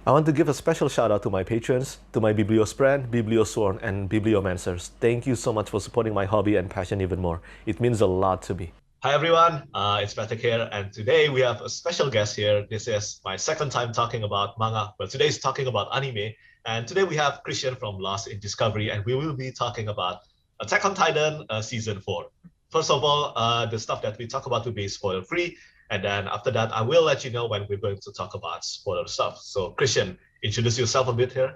I want to give a special shout out to my patrons, to my Bibliosprand, Bibliosworn, and Bibliomancers. Thank you so much for supporting my hobby and passion even more. It means a lot to me. Hi everyone, it's Petrik here, and today we have a special guest here. This is my second time talking about manga, but today is talking about anime. And today we have Christian from Lost in Discovery, and we will be talking about Attack on Titan Season 4. First of all, the stuff that we talk about will be spoiler free, and then after that, I will let you know when we're going to talk about spoiler stuff. So, Christian, introduce yourself a bit here.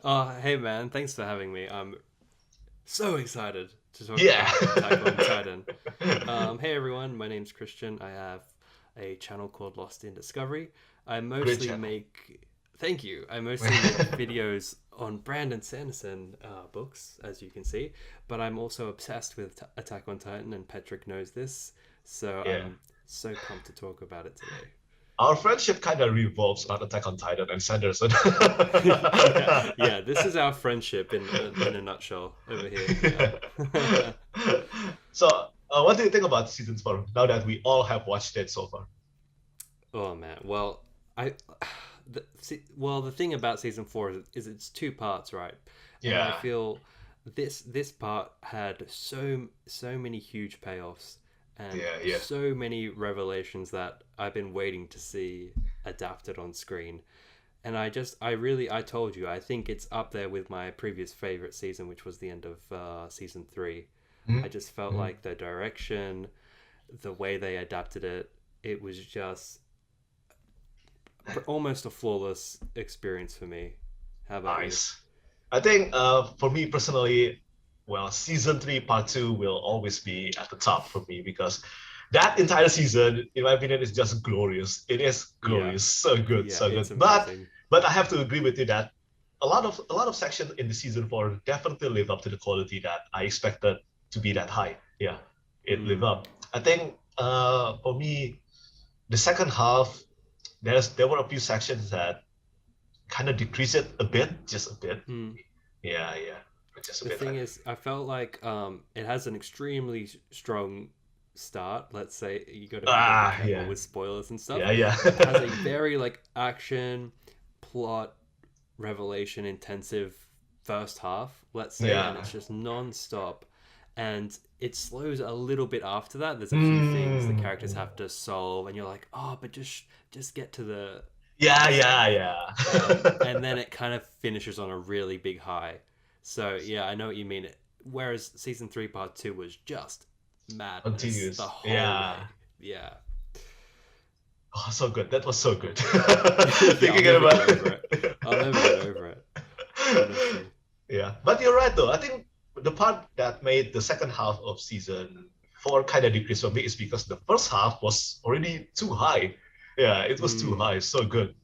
Oh, hey man, thanks for having me. I'm so excited to talk Yeah. about Attack on Titan. Hey everyone, my name's Christian. I have a channel called Lost in Discovery. I mostly channel. make, thank you, I mostly make videos on Brandon Sanderson books, as you can see, but I'm also obsessed with Attack on Titan, and Petrik knows this, so Yeah. I'm so pumped to talk about it today. Our friendship kind of revolves around Attack on Titan and Sanderson. Yeah, this is our friendship in a nutshell over here. Yeah. So, what do you think about season 4 now that we all have watched it so far? Oh man, well, the thing about season 4 is it's two parts, right? And Yeah. I feel this part had so many huge payoffs and Yeah. so many revelations that I've been waiting to see adapted on screen. And I told you, I think it's up there with my previous favorite season, which was the end of season 3. Mhm. I just felt like the direction, the way they adapted it, it was just almost a flawless experience for me. How about Nice. I think for me personally, well, season 3, part 2 will always be at the top for me because that entire season, in my opinion, is just glorious. It is glorious, so you? good, Yeah, so it's good. But amazing. I have to agree with you that a lot of sections in the season 4 definitely live up to the quality that I expected to be that high. Yeah, it live Mm, up. I think for me, the second half, there were a few sections that kind of decrease it a bit, just a bit. mm. Yeah, just a The bit. thing is, I felt like it has an extremely strong start. Let's say you got to be careful Yeah, with spoilers and stuff. yeah. It has a very like action, plot, revelation intensive first half, let's say, and Yeah. it's just non-stop, and it slows a little bit after that. There's a few things the Mm. characters have to solve, and you're like, oh, but just get to the Yeah. and then it kind of finishes on a really big high. So yeah, I know what you mean. Whereas season 3 part 2 was just madness the Continuous. whole way. Yeah. Yeah. Oh, so good. That was so good. Yeah, I'll Thinking never about get over it. I'll never get over it, honestly. Yeah, but you're right though. I think the part that made the second half of season 4 kind of decrease for me is because the first half was already too high. Yeah, it was too Mm. high. So good.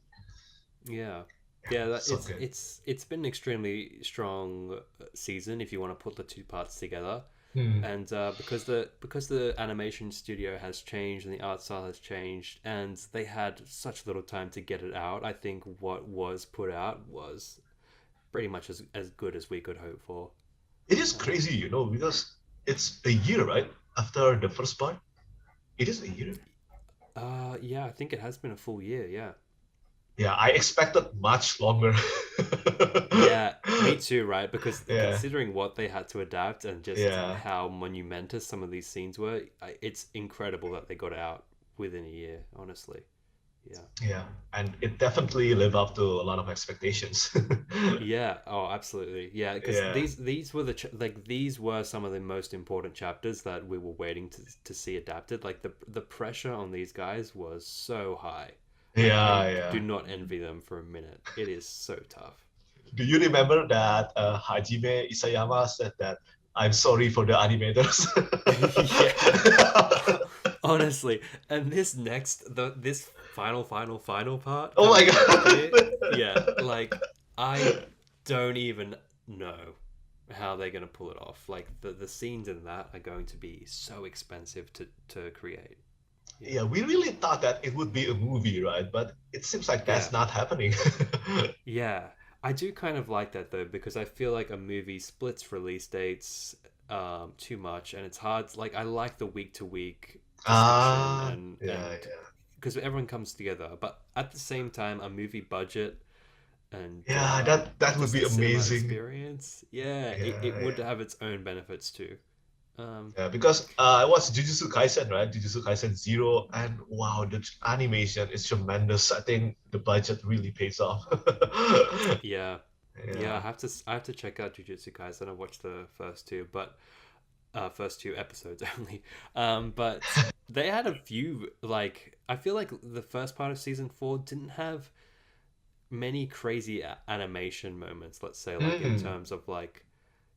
Yeah, yeah. So good. It's been an extremely strong season if you want to put the two parts together, Hmm. and because the animation studio has changed and the art style has changed, and they had such little time to get it out. I think what was put out was pretty much as good as we could hope for. It is crazy, because it's a year, right? After the first part. It is a year. Yeah, I think it has been a full year. Yeah. Yeah, I expected much longer. Yeah, me too, right? Because Yeah, considering what they had to adapt and just yeah, how monumentous some of these scenes were, it's incredible that they got it out within a year, honestly. Yeah. yeah. And it definitely lived up to a lot of expectations. Yeah, oh, absolutely. Yeah, because Yeah, these were these were some of the most important chapters that we were waiting to see adapted. Like the pressure on these guys was so high, and I yeah. do not envy them for a minute. It is so tough. Do you remember that Hajime Isayama said that I'm sorry for the animators? Yeah. Honestly, and this final part Oh my coming next year, yeah, god. like I don't even know how they're gonna pull it off. Like the scenes in that are going to be so expensive to create. Yeah. Yeah, we really thought that it would be a movie, right? But it seems like Yeah. that's not happening. Yeah. I do kind of like that though, because I feel like a movie splits release dates too much, and it's hard. Like I like the week to week discussion Ah, and yeah. because everyone comes together, but at the same time, a movie budget and Yeah, that would just the be cinema amazing. experience, yeah, it Yeah, would yeah. have its own benefits too. Yeah, because I watched Jujutsu Kaisen, right? Jujutsu Kaisen Zero, and wow, the animation is tremendous. I think the budget really pays off. Yeah, yeah, Yeah. I have to check out Jujutsu Kaisen. I watched the first two, but first two episodes only. But they had a few, like, I feel like the first part of season 4 didn't have many crazy animation moments. Let's say, like in Mm. terms of like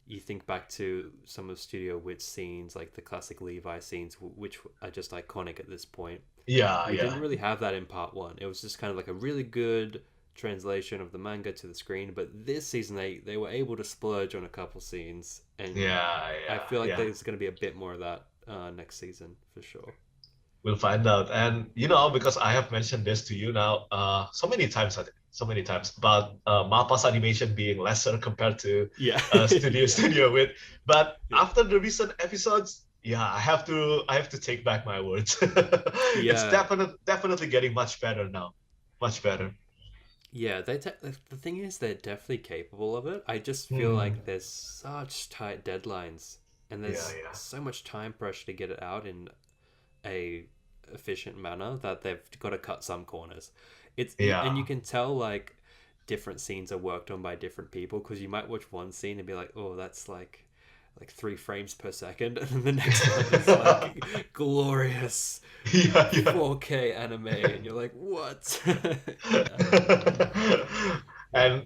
you think back to some of Studio Wit's scenes, like the classic Levi scenes, which are just iconic at this point. Yeah, We didn't yeah. really have that in part one. It was just kind of like a really good translation of the manga to the screen. But this season, they were able to splurge on a couple scenes, and Yeah, I yeah, feel like yeah. there's going to be a bit more of that next season for sure. We'll find out. And because I have mentioned this to you now, so many times, I think, so many times about Mappa's animation being lesser compared to Yeah, Studio yeah, Studio with. But yeah, after the recent episodes, yeah, I have to take back my words. It's yeah. definitely getting much better now, much better. Yeah, the thing is they're definitely capable of it. I just feel Hmm. like there's such tight deadlines and Yeah, there's yeah, so much time pressure to get it out in a efficient manner that they've got to cut some corners. And you yeah. can tell like different scenes are worked on by different people because you might watch one scene and be like, "Oh, that's like 3 frames per second," and then the next one is like glorious Yeah, yeah. 4K anime, and you're like, "What?" Yeah. And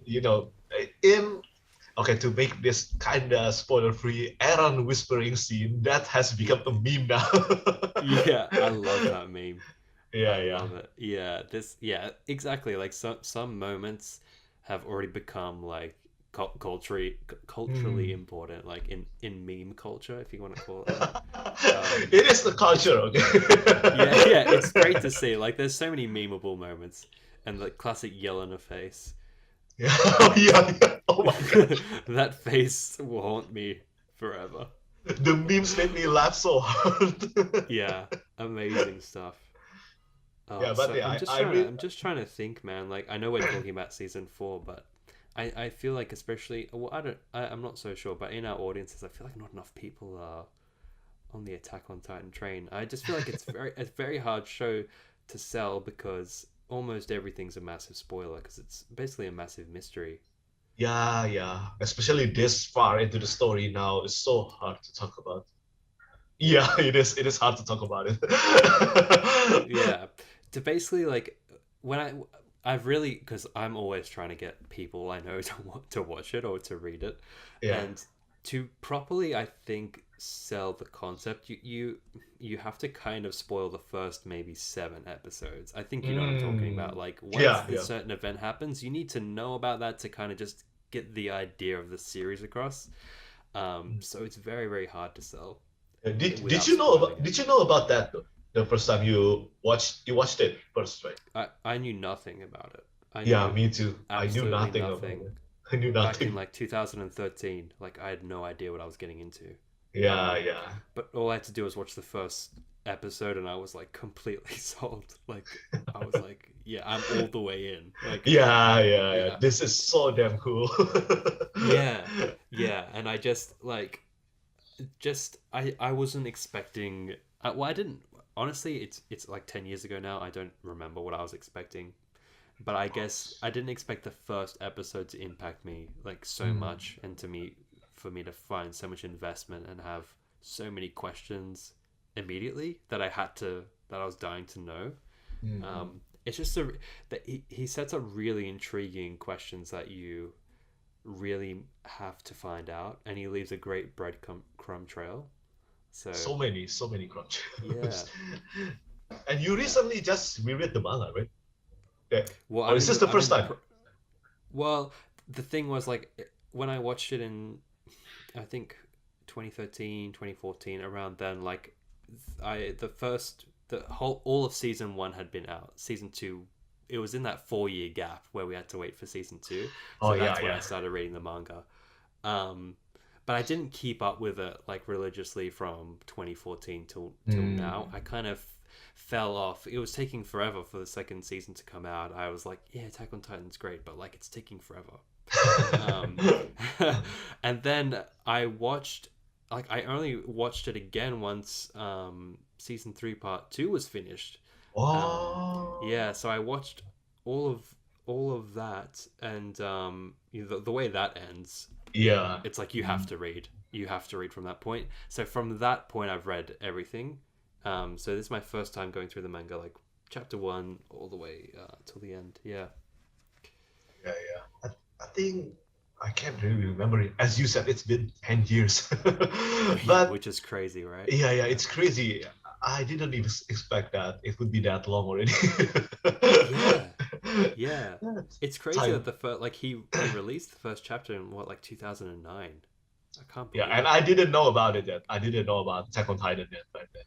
in okay, to make this kinda spoiler free, Aaron whispering scene that has Yeah. become a meme now. Yeah, I love that meme. I Yeah, yeah. love it. Yeah, yeah, exactly. Like some moments have already become like culturally Hmm. important, like in meme culture, if you want to call it that. Um, It is the culture, yeah, yeah, it's great okay? to see. Like, there's so many memeable moments, and the classic yell in a face. Yeah. Oh, yeah, yeah. Oh my gosh. That face will haunt me forever. The memes made me laugh so hard. Yeah, amazing stuff. Yeah, but So yeah, I really. I'm just trying to think, man. Like I know we're talking about season 4, but I feel like especially well, I'm not so sure, but in our audiences, I feel like not enough people are on the Attack on Titan train. I just feel like it's very hard show to sell because almost everything's a massive spoiler because it's basically a massive mystery. Yeah, yeah. Especially this far into the story now, it's so hard to talk about. Yeah, it is. It is hard to talk about it. Yeah, to basically like when I've really because I'm always trying to get people I know to watch it or to read it, Yeah. and to properly I think sell the concept, you have to kind of spoil the first maybe 7 episodes. I think you know what I'm talking about. Mm. Like once Yeah, the yeah. certain event happens, you need to know about that to kind of just get the idea of the series across. So it's very hard to sell Did without you know spoiling about it. did you know about that though? The first time you watched it first, right? I knew nothing about it. I Yeah, knew me too. I knew absolutely nothing about nothing it. I knew back in nothing. like 2013. Like I had no idea what I was getting into. Yeah, Um, yeah. but all I had to do was watch the first episode, and I was like completely sold. Like I was like, yeah, I'm all the way in. Like, Yeah, yeah, yeah. yeah, This is so damn cool. yeah, yeah. And I just like, just I wasn't expecting. Well, I didn't. Honestly, it's like 10 years ago now. I don't remember what I was expecting. But I guess I didn't expect the first episode to impact me like so Mm, much and for me to find so much investment and have so many questions immediately that I was dying to know. mm, It's just that he sets up really intriguing questions that you really have to find out, and he leaves a great breadcrumb trail. So so many crunch. yeah, And you yeah. recently just reread the manga, right? Yeah. Well, Or is this the I'm first in the time? well. The thing was like when I watched it in I think 2013, 2014, around then, like the whole all of season 1 had been out. Season 2, it was in that 4 year gap where we had to wait for season 2. Oh So yeah, that's when I yeah. started reading the manga. Um, but I didn't keep up with it like religiously from 2014 till now. Mm, I kind of fell off. It was taking forever for the second season to come out. I was like, yeah, Attack on Titan's great, but like it's taking forever. um, and then I watched, like, I only watched it again once season 3 part 2 was finished. Oh. So I watched all of that, and the way that ends, Yeah. it's like you have to read from that point. So from that point I've read everything. So this is my first time going through the manga, like chapter 1 all the way till the end. Yeah. I think I can't really remember it. As you said, it's been 10 years. But which is crazy, right? yeah, it's crazy. I didn't even expect that it would be that long already. Yeah. It's crazy that the first, like, he released the first chapter in what, like 2009. I can't believe and it. I didn't know about it yet. I didn't know about Attack on Titan yet back then.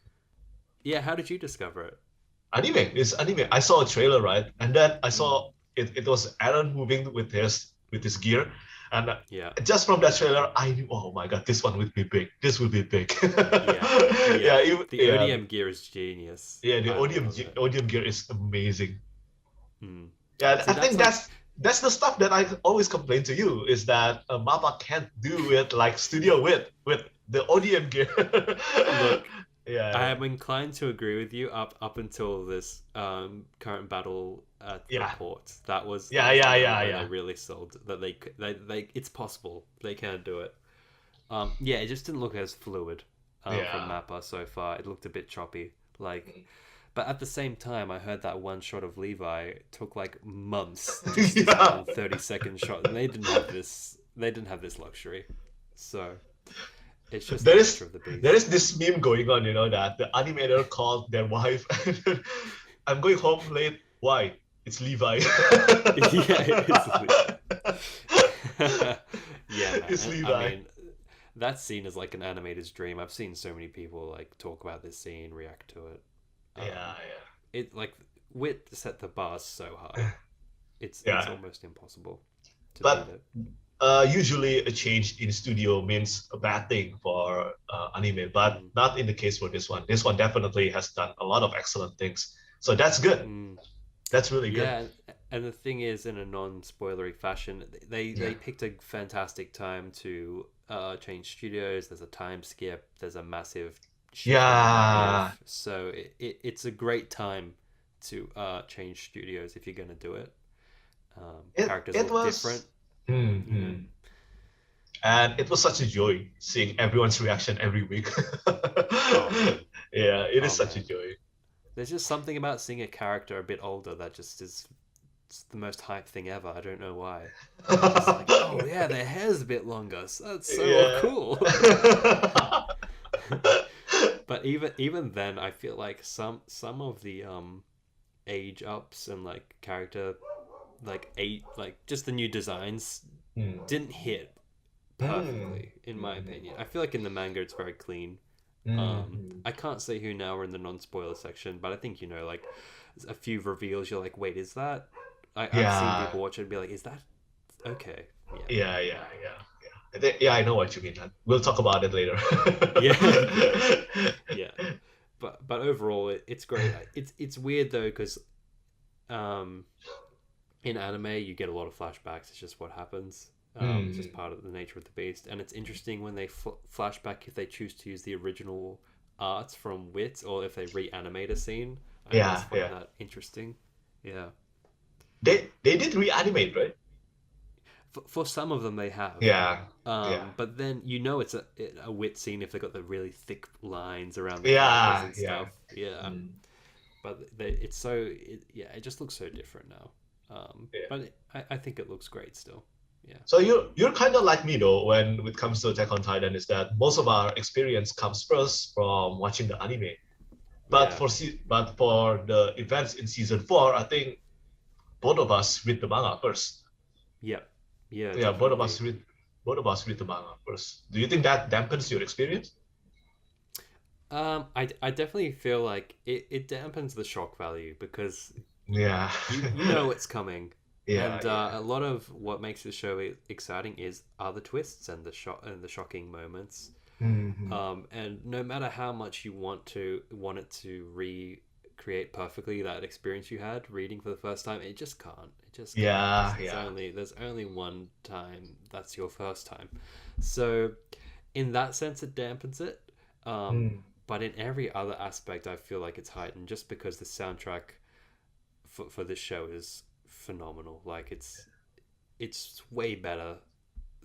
Yeah, how did you discover it? Anime. It's anime. I saw a trailer, right? And then I saw it was Aaron moving with his gear. And just from that trailer, I knew, oh my god, this one will be big. This will be big. The ODM gear is genius. Yeah, the ODM gear is amazing. Mm. Yeah, See, I think that's the stuff that I always complain to you, is that MAPPA can't do it like studio with the ODM gear. Look, yeah, I am inclined to agree with you up until this current battle at the port. That was when they really sold that they it's possible they can do it. It just didn't look as fluid from MAPPA so far. It looked a bit choppy, like. But at the same time, I heard that one shot of Levi took like months. Just 30-second shot, and they didn't have this. They didn't have this luxury, so it's just the nature of the beast. There is this meme going on, that the animator called their wife. I'm going home late. Why? It's Levi. It's Levi. I mean, that scene is like an animator's dream. I've seen so many people like talk about this scene, react to it. It like Wit set the bar so high. It's almost impossible to beat it. Usually a change in studio means a bad thing for anime, but not in the case for this one. This one definitely has done a lot of excellent things. So that's good. That's really good. Yeah, and the thing is, in a non-spoilery fashion, they picked a fantastic time to change studios. There's a time skip. There's a massive so it's a great time to change studios if you're going to do it. Characters look different. And it was such a joy seeing everyone's reaction every week. It is such a joy. There's just something about seeing a character a bit older that just is the most hype thing ever. I don't know why. Just like, oh yeah, their hair's a bit longer. So that's so cool. But even then, I feel like some of the age ups and like character just the new designs didn't hit perfectly in my opinion. I feel like in the manga it's very clean. I can't say who now. We're in the non-spoiler section, but I think like a few reveals. You're like, wait, is that? I've seen people watch it and be like, is that okay? Yeah. I know what you mean. We'll talk about it later. But overall, it's great. It's weird though because, in anime you get a lot of flashbacks. It's just what happens. It's just part of the nature of the beast, and it's interesting when they flashback if they choose to use the original art from Wit or if they reanimate a scene. I always find that interesting. Yeah, they did reanimate, right? For some of them they have. But then it's a Wit scene if they got the really thick lines around the and stuff. But it just looks so different now. But I think it looks great still. Yeah. So you're kind of like me though when it comes to Attack on Titan, is that most of our experience comes first from watching the anime. But for the events in season 4, I think both of us read the manga first. Yeah. Both of us read the manga first. Do you think that dampens your experience? I definitely feel like it dampens the shock value because you know it's coming. A lot of what makes the show exciting are the twists and the shocking moments. And no matter how much you want it to create perfectly that experience you had reading for the first time. It just can't. It just can't. Yeah, There's only one time that's your first time. So in that sense, it dampens it. Mm. But in every other aspect, I feel like it's heightened just because the soundtrack for this show is phenomenal. Like it's way better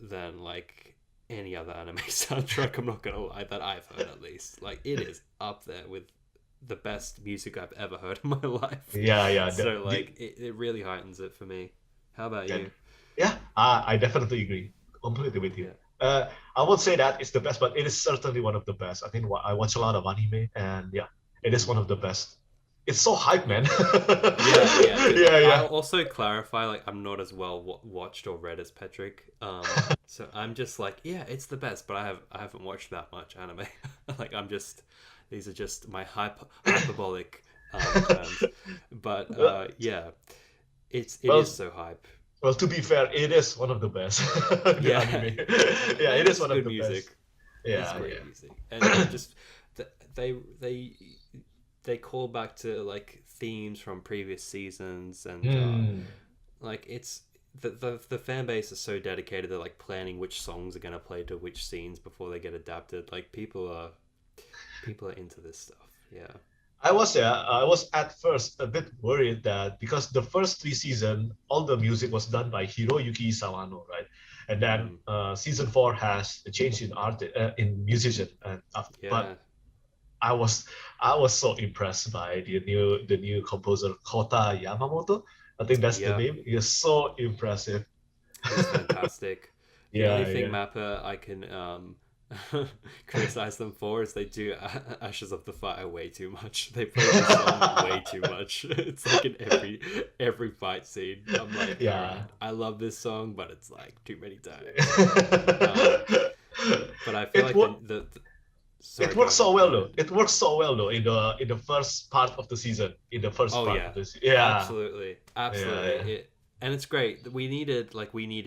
than like any other anime soundtrack. I'm not gonna lie, that I've heard at least. Like it is up there with the best music I've ever heard in my life. Yeah. So like it really heightens it for me. How about you? Yeah, I definitely agree completely with you. Yeah. I won't say that it's the best, but it is certainly one of the best. I think I watch a lot of anime, and yeah, it is one of the best. It's so hype, man. Yeah. Dude, Yeah, I'll yeah. also clarify, like, I'm not as well watched or read as Petrik. So I'm just like, yeah, it's the best, but I haven't watched that much anime. Like, these are just my hyperbolic terms. But yeah, it Well, is so hype. well, to be fair, it is one of the best. The Yeah, anime. Yeah, it and is it's one of good the best. music. It's Yeah, great yeah. music, and just they they they call back to like themes from previous seasons, and Hmm. like it's the fan base is so dedicated. They're like planning which songs are gonna play to which scenes before they get adapted. Like people are into this stuff. Yeah. I was at first a bit worried that because the first three season, all the music was done by Hiroyuki Sawano, right? And then Mm, season four has a change in art in musician, but yeah. I was I was so impressed by the new composer Kota Yamamoto. I think that's the Yeah. name. He is so impressive. He's fantastic. The only Yeah, thing yeah. Mappa I can criticize them for is they do Ashes of the Fire way too much. They play this song way too much. It's like in every fight scene. I'm like, all Yeah. right, I love this song, but it's like too many times. Um, but I feel It like was the it sorry, works so go well though. ahead. It works so well though in the first part of the season. In the first Oh part yeah, of this. Yeah. absolutely, Yeah, absolutely. yeah. And it's great. We needed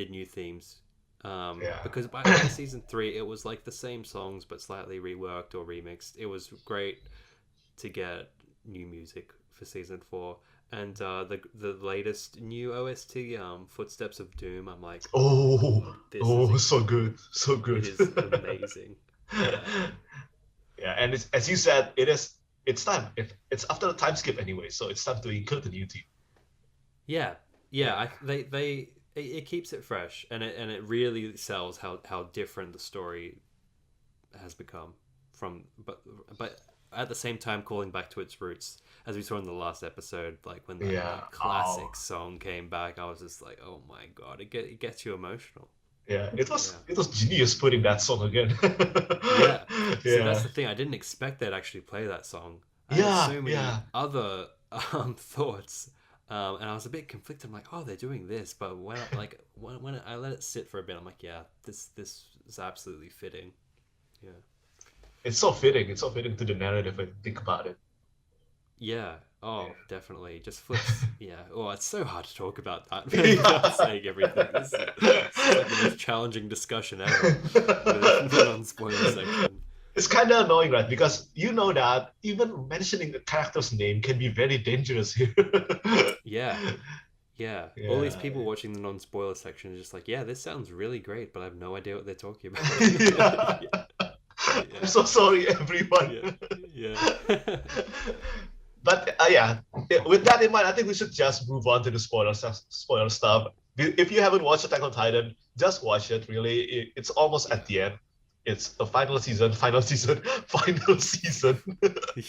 new themes, Yeah. because by season three it was like the same songs but slightly reworked or remixed. It was great to get new music for season four, and the latest new OST, Footsteps of Doom. I'm like, oh my Oh, god, this is oh, so good. So it good. is amazing. Yeah. Yeah, and it's as you said, it's time. It's after the time skip anyway, so it's time to include the new team. Yeah, yeah. Yeah. It keeps it fresh, and it really sells how different the story has become from, but at the same time calling back to its roots, as we saw in the last episode. Like when Yeah. that Oh. classic song came back, I was just like, oh my god, it gets you emotional. Yeah. Yeah. It was genius putting that song again. Yeah. See, that's Yeah. the thing. I didn't expect they'd actually play that song. I had Yeah. so many Yeah. other thoughts, and I was a bit conflicted. I'm like, oh, they're doing this, but when I let it sit for a bit, I'm like, yeah, this is absolutely fitting. Yeah. It's so fitting. It's so fitting to the narrative when you think about it. Yeah. Yeah. Oh, definitely. Just flips. Yeah. Oh, it's so hard to talk about that without Yeah. saying everything. This is like the most challenging discussion ever with the non-spoiler section. It's kind of annoying, right? Because you know that even mentioning a character's name can be very dangerous here. Yeah. Yeah. All these Yeah. people watching the non-spoiler section are just like, yeah, this sounds really great, but I have no idea what they're talking about. Yeah. Yeah. I'm Yeah. so sorry, everyone. Yeah. Yeah. But yeah, with that in mind, I think we should just move on to the spoiler stuff. If you haven't watched Attack on Titan, just watch it. Really, it's almost Yeah. at the end. It's the final season, final season, final season.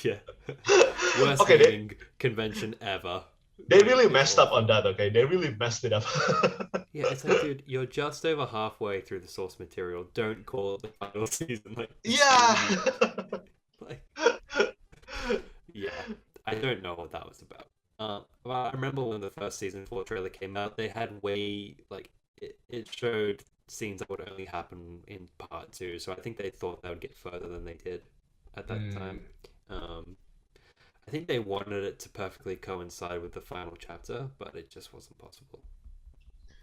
Yeah. Worst Okay, naming convention ever. they Like, really it's messed up on awful. that. Okay, they really messed it up. Yeah, it's like, dude, you're just over halfway through the source material. Don't call it the final season. Like, just say Yeah. you like, yeah. I don't know what that was about. Well, I remember when the first season 4 trailer came out, they had it showed scenes that would only happen in part 2, so I think they thought they would get further than they did at that time. Hmm. Um, I think they wanted it to perfectly coincide with the final chapter, but it just wasn't possible.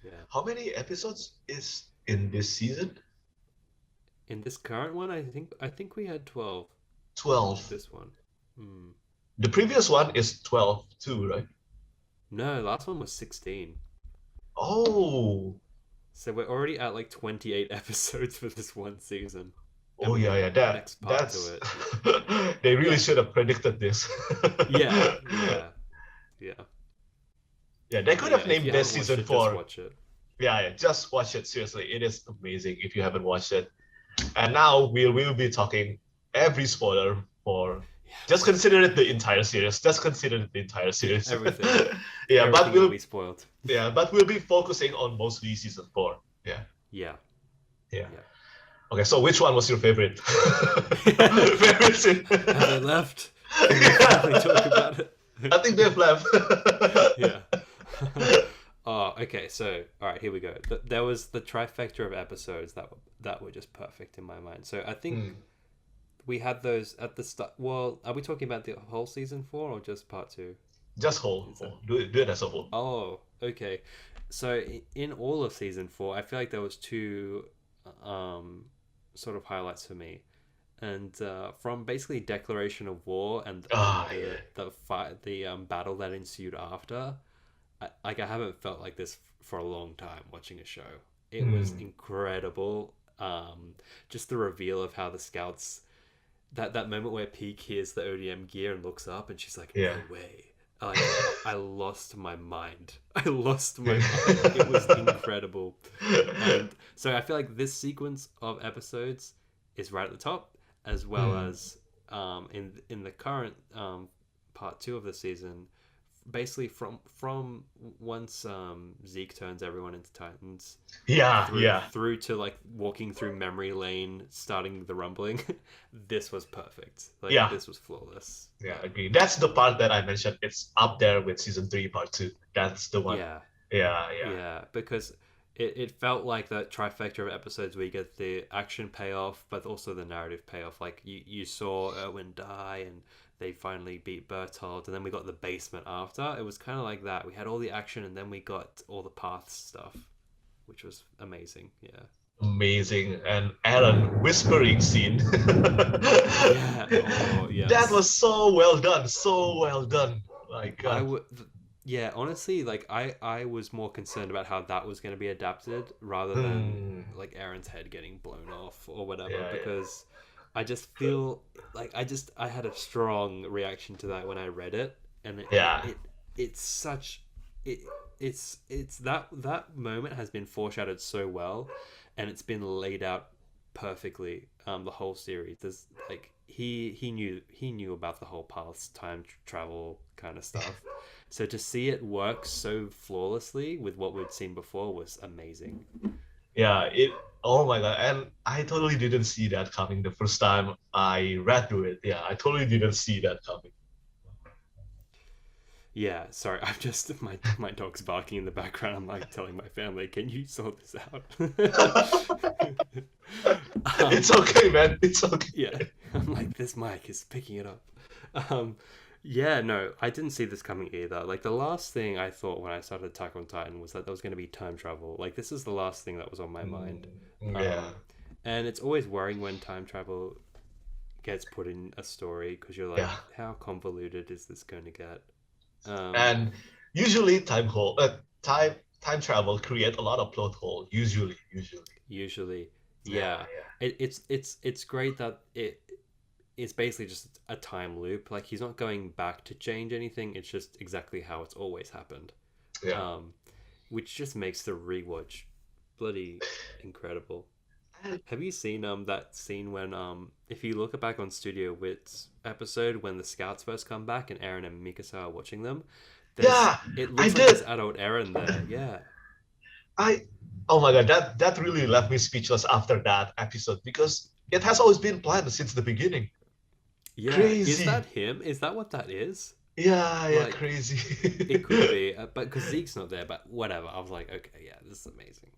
Yeah. How many episodes is in this season? In this current one, I think we had 12 with 12. this one. Hmm. The previous one is 12 too, right? No, last one was 16. Oh, So we're already at like 28 episodes for this one season. And oh we got yeah, a yeah. That next part to that's it. they really Yeah. should have predicted this. Yeah, yeah, yeah. Yeah, they But could yeah, have if named you this haven't watched season it, just four. watch it. Yeah, yeah, just watch it. Seriously, it is amazing if you haven't watched it. And now we will be talking every spoiler for. Just Yes. consider it the entire series. Just consider it the entire Yeah, series. everything. Yeah, Everything will be spoiled. but we'll be focusing on mostly season four. Yeah, Yeah, yeah. yeah. Okay, so which one was your favorite? Favorite scene? Have they left? Can we finally talk about it? I think they've left. Yeah. Oh, okay. So, all right, here we go. There was the trifecta of episodes that were just perfect in my mind. So I think Hmm. we had those at the start. Well, are we talking about the whole season 4 or just part 2? Just whole. Do it as a whole. Oh, okay. So in all of season 4, I feel like there was two sort of highlights for me. And from basically declaration of war and Ah, the yeah. the fight, the battle that ensued after, I haven't felt like this for a long time watching a show. It was Hmm. incredible. Just the reveal of how the scouts, that moment where Peak hears the ODM gear and looks up, and she's like, "No Yeah. way!" Like, I lost my mind. I lost my mind. It was incredible. And so I feel like this sequence of episodes is right at the top, as well Hmm. as in the current part 2 of the season, basically from once Zeke turns everyone into Titans Yeah, through yeah. through to like walking through memory lane, starting the rumbling. This was perfect. Like, Yeah. this was flawless. Yeah, agree. That's the part that I mentioned. It's up there with season 3, part 2. That's the one. Yeah, Yeah, yeah. yeah, because it felt like that trifecta of episodes where you get the action payoff, but also the narrative payoff. Like, you saw Erwin die, and they finally beat Bertold, and then we got the basement after. It was kind of like that. We had all the action, and then we got all the path stuff, which was amazing. Yeah. Amazing. And Aaron whispering scene. Yeah. Oh, That yes. was so well done. So well done. My I God. would. Yeah, honestly, like I was more concerned about how that was going to be adapted rather than Hmm. like Aaron's head getting blown off or whatever, Yeah, yeah. because I just feel like I had a strong reaction to that when I read it, and Yeah. it's such it it's that moment has been foreshadowed so well, and it's been laid out perfectly. The whole series, there's like he knew about the whole past time travel kind of stuff. So to see it work so flawlessly with what we'd seen before was amazing. Yeah, it. Oh my God. And I totally didn't see that coming the first time I read through it. Yeah, I totally didn't see that coming. Yeah, sorry, I'm just my dog's barking in the background. I'm like telling my family, "Can you sort this out?" It's okay, man. It's okay. Yeah, I'm like, this mic is picking it up. Um, yeah, no, I didn't see this coming either. Like, the last thing I thought when I started Attack on Titan was that there was going to be time travel. Like, this is the last thing that was on my mind. Yeah. And it's always worrying when time travel gets put in a story, because you're like, Yeah. how convoluted is this going to get? And usually time travel create a lot of plot hole. Usually. Usually, yeah. It's great that it's basically just a time loop. Like, he's not going back to change anything. It's just exactly how it's always happened. Yeah. Which just makes the rewatch bloody incredible. Have you seen that scene when if you look back on Studio Wit's episode when the scouts first come back and Eren and Mikasa are watching them? Yeah, It I looks like did. there's adult Eren there. Yeah. Oh my God, that really left me speechless after that episode because it has always been planned since the beginning. Yeah. Crazy. Is that him? Is that what that is? Yeah, Like, crazy. It could be, but because Zeke's not there, but whatever. I was like, okay, yeah, this is amazing.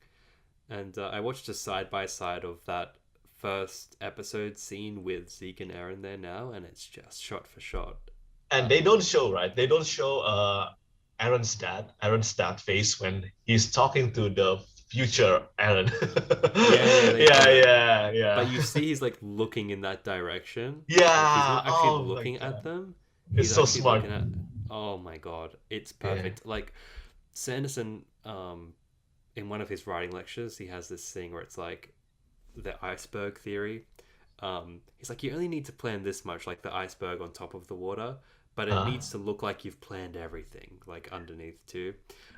And I watched a side by side of that first episode scene with Zeke and Eren there now, and it's just shot for shot. And they don't show, right? They don't show Aaron's dad face when he's talking to the future Aaron. They Yeah. But you see, he's like looking in that direction. Yeah. Like, he's not actually Oh my looking at God. them. It's He's so actually smart. looking at. Oh my god, it's Yeah. perfect. Like Sanderson, in one of his writing lectures, he has this thing where it's like the iceberg theory. He's like, you only need to plan this much, like the iceberg on top of the water, but it Uh, needs to look like you've planned everything, like underneath too.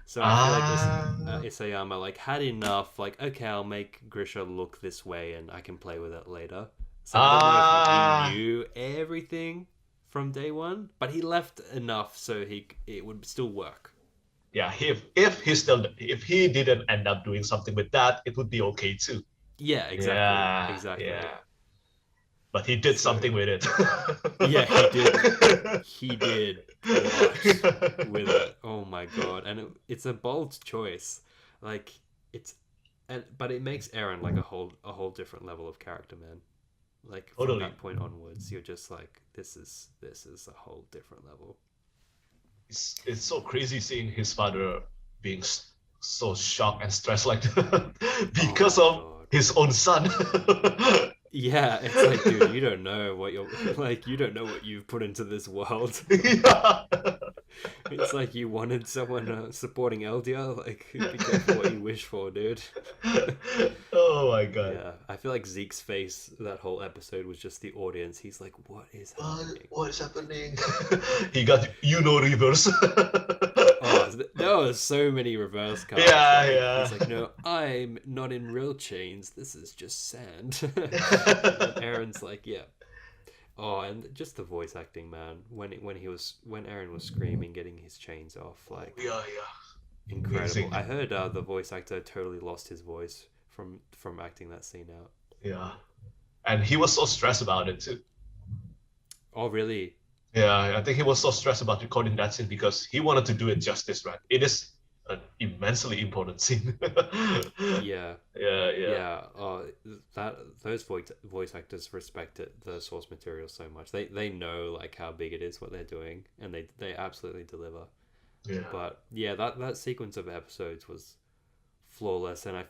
So I feel like ah, Isayama like had enough, like okay, I'll make Grisha look this way, and I can play with it later. So I don't know if he ah, knew everything from day one, but he left enough so it would still work. yeah. If he didn't end up doing something with that, it would be okay too. Yeah, exactly, Yeah, exactly. yeah. But he did So something with it. yeah, he did a lot with it. Oh my god, and it's a bold choice. Like it's, and but it makes Eren like a whole different level of character, man. Like from Totally. that point onwards, you're just like, this is a whole different level. It's so crazy seeing his father being so shocked and stressed like that Oh because my of god. his own son. Yeah, it's like, dude, you don't know what you're like. You don't know what you've put into this world. Yeah. It's like you wanted someone supporting Eldia. Like, be careful what you wish for, dude. Oh my god. Yeah, I feel like Zeke's face that whole episode was just the audience. He's like, "What is happening?" What is happening? He got reverse. Oh, there were so many reverse cards. Yeah, Like yeah. he's like, "No, I'm not in real chains. This is just sand." And Aaron's like, "Yeah." Oh, and just the voice acting, man. When Aaron was screaming, getting his chains off, Oh, like yeah, yeah. incredible. Amazing. I heard the voice actor totally lost his voice from acting that scene out. Yeah. And he was so stressed about it too. Oh, really? Yeah, I think he was so stressed about recording that scene because he wanted to do it justice, right? It is an immensely important scene. Yeah. Yeah, yeah, Yeah, that those voice actors respect the source material so much. They know like how big it is what they're doing, and they absolutely deliver. yeah. But yeah, that sequence of episodes was flawless, and I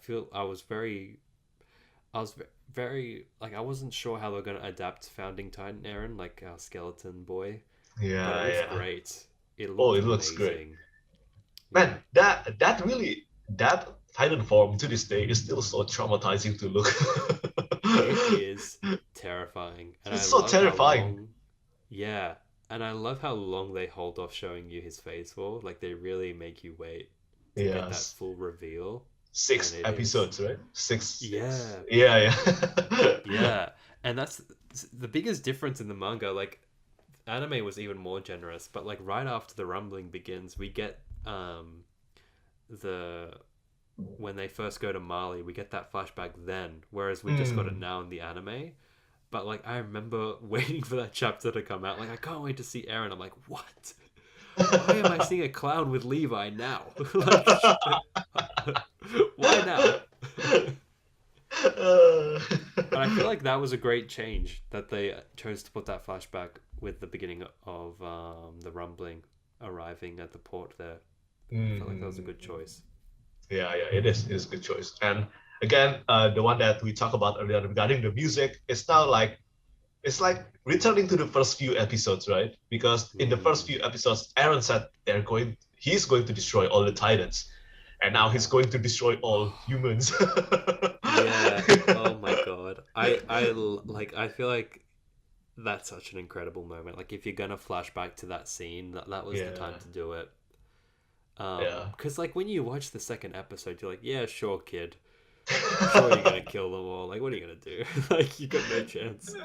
was very like I wasn't sure how they were going to adapt Founding Titan Eren, like our skeleton boy, but it Yeah, looks yeah. great. It Oh, looked it looks great. amazing. Yeah, Man, that really that Titan form to this day is still so traumatizing to look. it is terrifying, and It's I so love how terrifying. long. Yeah, and I love how long they hold off showing you his face for. Like they really make you wait to get that Yes. full reveal, and Six it is. episodes, right? Six. Yeah, Yeah, yeah. yeah, and that's the biggest difference in the manga. Like anime was even more generous, but like right after the rumbling begins, we get the when they first go to Mali, we get that flashback then, whereas we just got it Mm. now in the anime. But like I remember waiting for that chapter to come out. Like I can't wait to see Eren. I'm like, what? Why am I seeing a clown with Levi now? Like, why now? Uh, But I feel like that was a great change that they chose to put that flashback with the beginning of the rumbling arriving at the port there. I felt like that was a mm, good choice. yeah, yeah, it is. It's a good choice. And again, the one that we talked about earlier regarding the music, it's like returning to the first few episodes, right? Because in the first Mm, few episodes, Aaron said he's going to destroy all the Titans, and now he's yeah. going to destroy all Oh, humans. yeah. Oh my god. Like I feel like that's such an incredible moment. Like if you're gonna flash back to that scene, that was the time Yeah, to do it. yeah. Because like when you watch the second episode, you're like, yeah, sure, kid. Sure, you're gonna kill them all. Like, what are you gonna do? Like, you got no chance.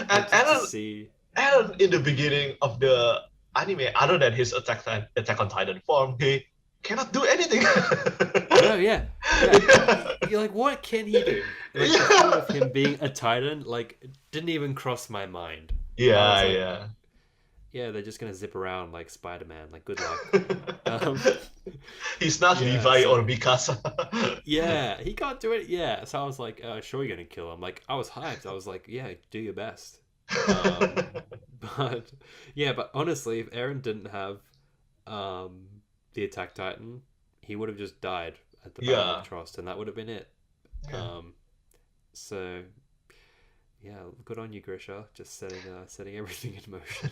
And But just to Aaron, see, Aaron, in the beginning of the anime, other than his Attack on Titan form, he cannot do anything. no, yeah, yeah. Yeah, You're like, what can he do? Like the thought of yeah, him being a Titan, like, didn't even cross my mind. I was yeah, like, yeah. yeah, they're just gonna zip around like Spider Man. Like, good luck. Um, He's not yeah. Levi or So Mikasa. yeah, he can't do it. Yeah. So I was like, sure, you're gonna kill him. Like, I was hyped. I was like, yeah, do your best. Um, but yeah, but honestly, if Aaron didn't have um, the Attack Titan, he would have just died at the Battle of Yeah, Trost, and that would have been it. yeah. Um, so Yeah, good on you, Grisha. Just setting everything in motion.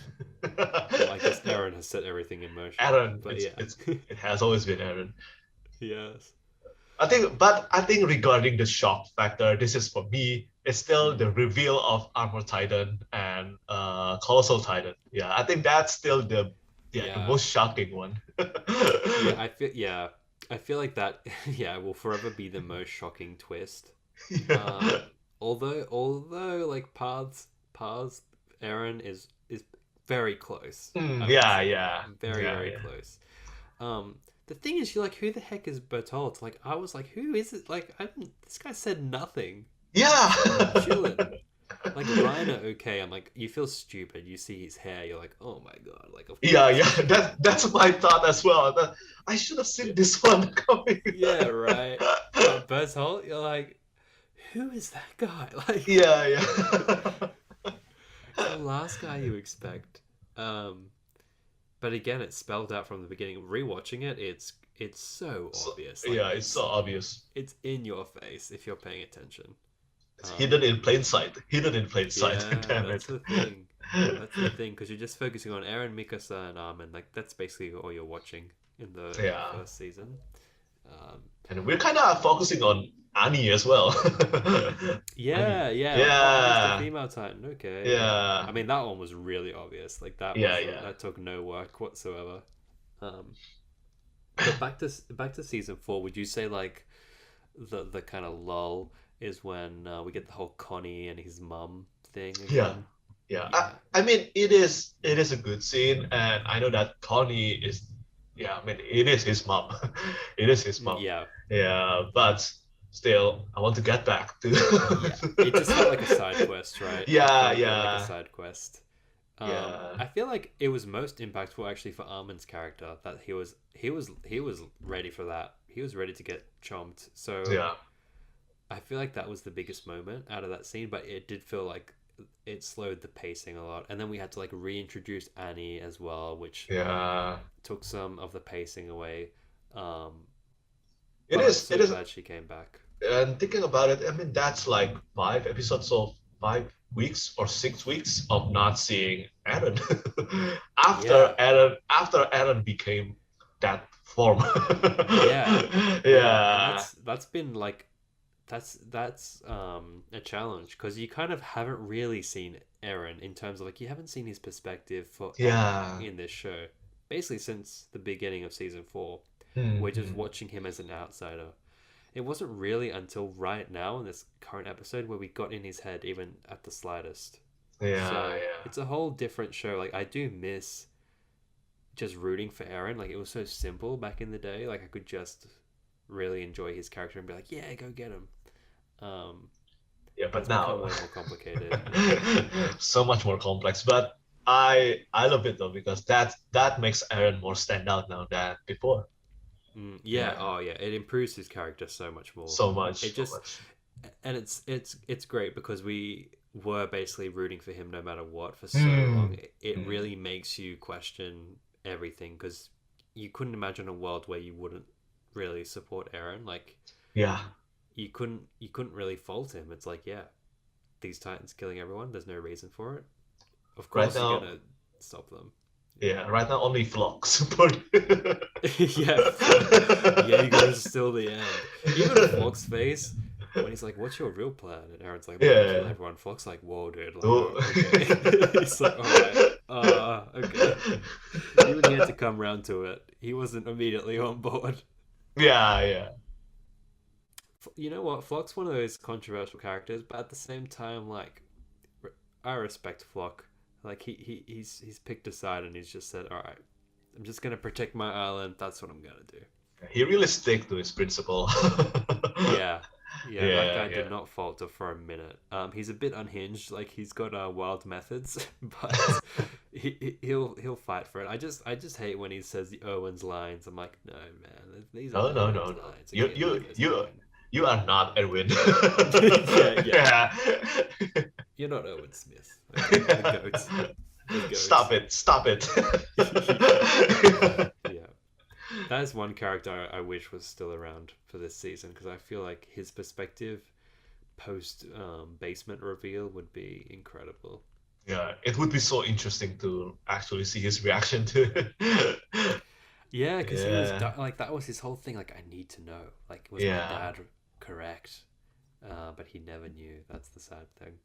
Well, I guess Aaron has set everything in motion. Aaron, But yeah. it has always been Aaron. Yes. I think regarding the shock factor, this is for me, it's still the reveal of Armor Titan and Colossal Titan. Yeah, I think that's still the Yeah. most shocking one. Yeah, I feel like that yeah, will forever be the most shocking twist. Yeah. Although like paths Aaron is very close, I would Yeah, say. yeah, Very yeah. close. The thing is, you're like, who the heck is Bertolt? Like, I was like, who is it? Like, this guy said nothing. Yeah. Chilling. Like Reiner, okay. I'm like, you feel stupid. You see his hair, you're like, oh my god. Like, of course. Yeah. That's my thought as well. I should have seen this one coming. Yeah, right. But Bertolt, you're like, who is that guy? Like, Yeah. it's the last guy you expect. But again, it's spelled out from the beginning. Rewatching it, it's so obvious. Like, Yeah, it's so obvious. It's in your face if you're paying attention. It's hidden in plain sight. Hidden in plain sight. Yeah, Damn that's it. the thing. That's the thing, because you're just focusing on Eren, Mikasa, and Armin. Like, that's basically all you're watching in the Yeah. first season. And we're kind of focusing on Annie as well. Yeah. Yeah. Oh, the female Titan. Okay. Yeah. I mean, that one was really obvious. Like that. That took no work whatsoever. But back to season 4. Would you say like the kind of lull is when we get the whole Connie and his mum thing again? Yeah. I mean, it is a good scene, and I know that Connie is. Yeah, I mean, it is his mom. It is his mom. Yeah, but still, I want to get back to. It just felt like a side quest, right? Yeah. Like a side quest. Yeah. I feel like it was most impactful actually for Armin's character, that he was ready for that. He was ready to get chomped. So Yeah. I feel like that was the biggest moment out of that scene, but it did feel like it slowed the pacing a lot. And then we had to like reintroduce Annie as well, which took some of the pacing away. It I'm is. so glad she came back. And thinking about it, I mean, that's like 5 episodes of 5 weeks or 6 weeks of not seeing Eren. After Eren became that form. Yeah. That's been like that's a challenge, because you kind of haven't really seen Eren in terms of like, you haven't seen his perspective for in this show basically since the beginning of season 4. We're just watching him as an outsider. It wasn't really until right now in this current episode where we got in his head even at the slightest. It's a whole different show. Like, I do miss just rooting for Eren. Like, it was so simple back in the day. Like, I could just really enjoy his character and be like, yeah, go get him. But now way more complicated. So much more complex. But I love it though, because that makes Eren more stand out now than before. It improves his character so much more. And it's great because we were basically rooting for him no matter what for so long. It really makes you question everything, because you couldn't imagine a world where you wouldn't really support Eren. Like, you couldn't really fault him. It's like, yeah, these Titans killing everyone, there's no reason for it. Of course you're gonna stop them. Yeah, right now only Phlox support. Jaeger's still the end. Even Flock's face when he's like, "What's your real plan?" and Aaron's like, "Kill everyone." Flock's like, "Whoa, dude!" Like, okay. He's like, "All right, okay." Even he had to come round to it. He wasn't immediately on board. Yeah. You know what? Flock's one of those controversial characters, but at the same time, like, I respect Flock. Like, he's picked a side and he's just said, all right, I'm just going to protect my island. That's what I'm going to do. He really stick to his principle. That guy did not falter for a minute. He's a bit unhinged. Like, he's got wild methods, but he'll fight for it. I just hate when he says the Owen's lines. I'm like, no, man, these are no. lines. You are not Erwin. Yeah. You're not Owen Smith. The goats. Stop it. Yeah. That is one character I wish was still around for this season, because I feel like his perspective post basement reveal would be incredible. Yeah, it would be so interesting to actually see his reaction to it. Yeah, because he was Yeah, like that was his whole thing. Like, I need to know. Like, was my yeah, dad correct? But he never knew. That's the sad thing.